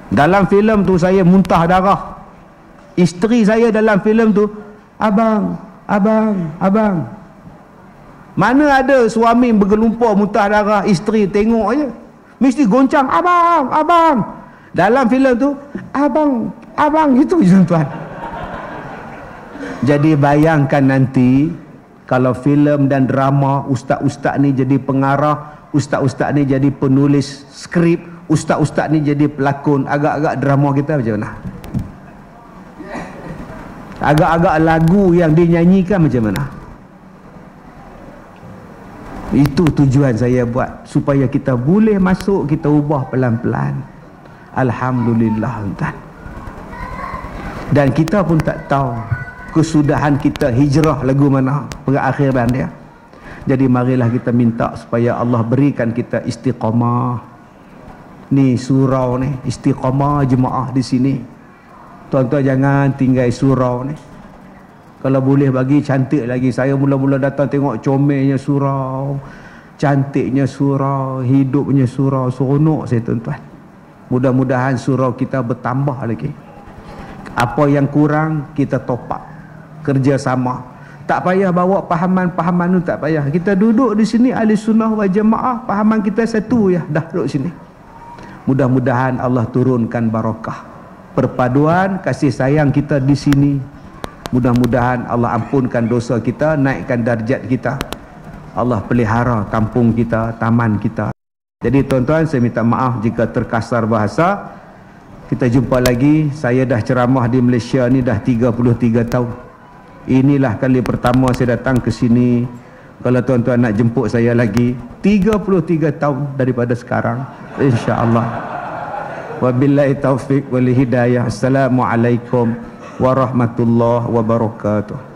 Dalam filem tu saya muntah darah. Isteri saya dalam filem tu, abang. Mana ada suami bergelumpur muntah darah, isteri tengok aja mesti goncang, abang. Dalam filem tu, abang itu je tuan. Jadi bayangkan nanti kalau filem dan drama, ustaz-ustaz ni jadi pengarah, ustaz-ustaz ni jadi penulis skrip, ustaz-ustaz ni jadi pelakon, agak-agak drama kita macam mana? Agak-agak lagu yang dinyanyikan macam mana? Itu tujuan saya buat, supaya kita boleh masuk, kita ubah pelan-pelan. Alhamdulillah tuan. Dan kita pun tak tahu kesudahan kita hijrah lagu mana, perakhiran dia. Jadi marilah kita minta supaya Allah berikan kita istiqamah. Ni surau ni, istiqamah jemaah di sini. Tuan-tuan jangan tinggal surau ni. Kalau boleh bagi cantik lagi. Saya mula-mula datang tengok comelnya surau, cantiknya surau, hidupnya surau, seronok saya tuan-tuan. Mudah-mudahan surau kita bertambah lagi. Apa yang kurang kita top up, kerjasama. Tak payah bawa pahaman-pahaman tu, tak payah. Kita duduk di sini ahli sunnah wal jamaah, pahaman kita satu ya, dah duduk sini. Mudah-mudahan Allah turunkan barakah, perpaduan kasih sayang kita di sini. Mudah-mudahan Allah ampunkan dosa kita, naikkan darjat kita. Allah pelihara kampung kita, taman kita. Jadi tuan-tuan, saya minta maaf jika terkasar bahasa. Kita jumpa lagi. Saya dah ceramah di Malaysia ni dah 33 tahun. Inilah kali pertama saya datang ke sini. Kalau tuan-tuan nak jemput saya lagi, 33 tahun daripada sekarang, insya-Allah. Wabillahi taufiq wal hidayah. Assalamualaikum warahmatullahi wabarakatuh.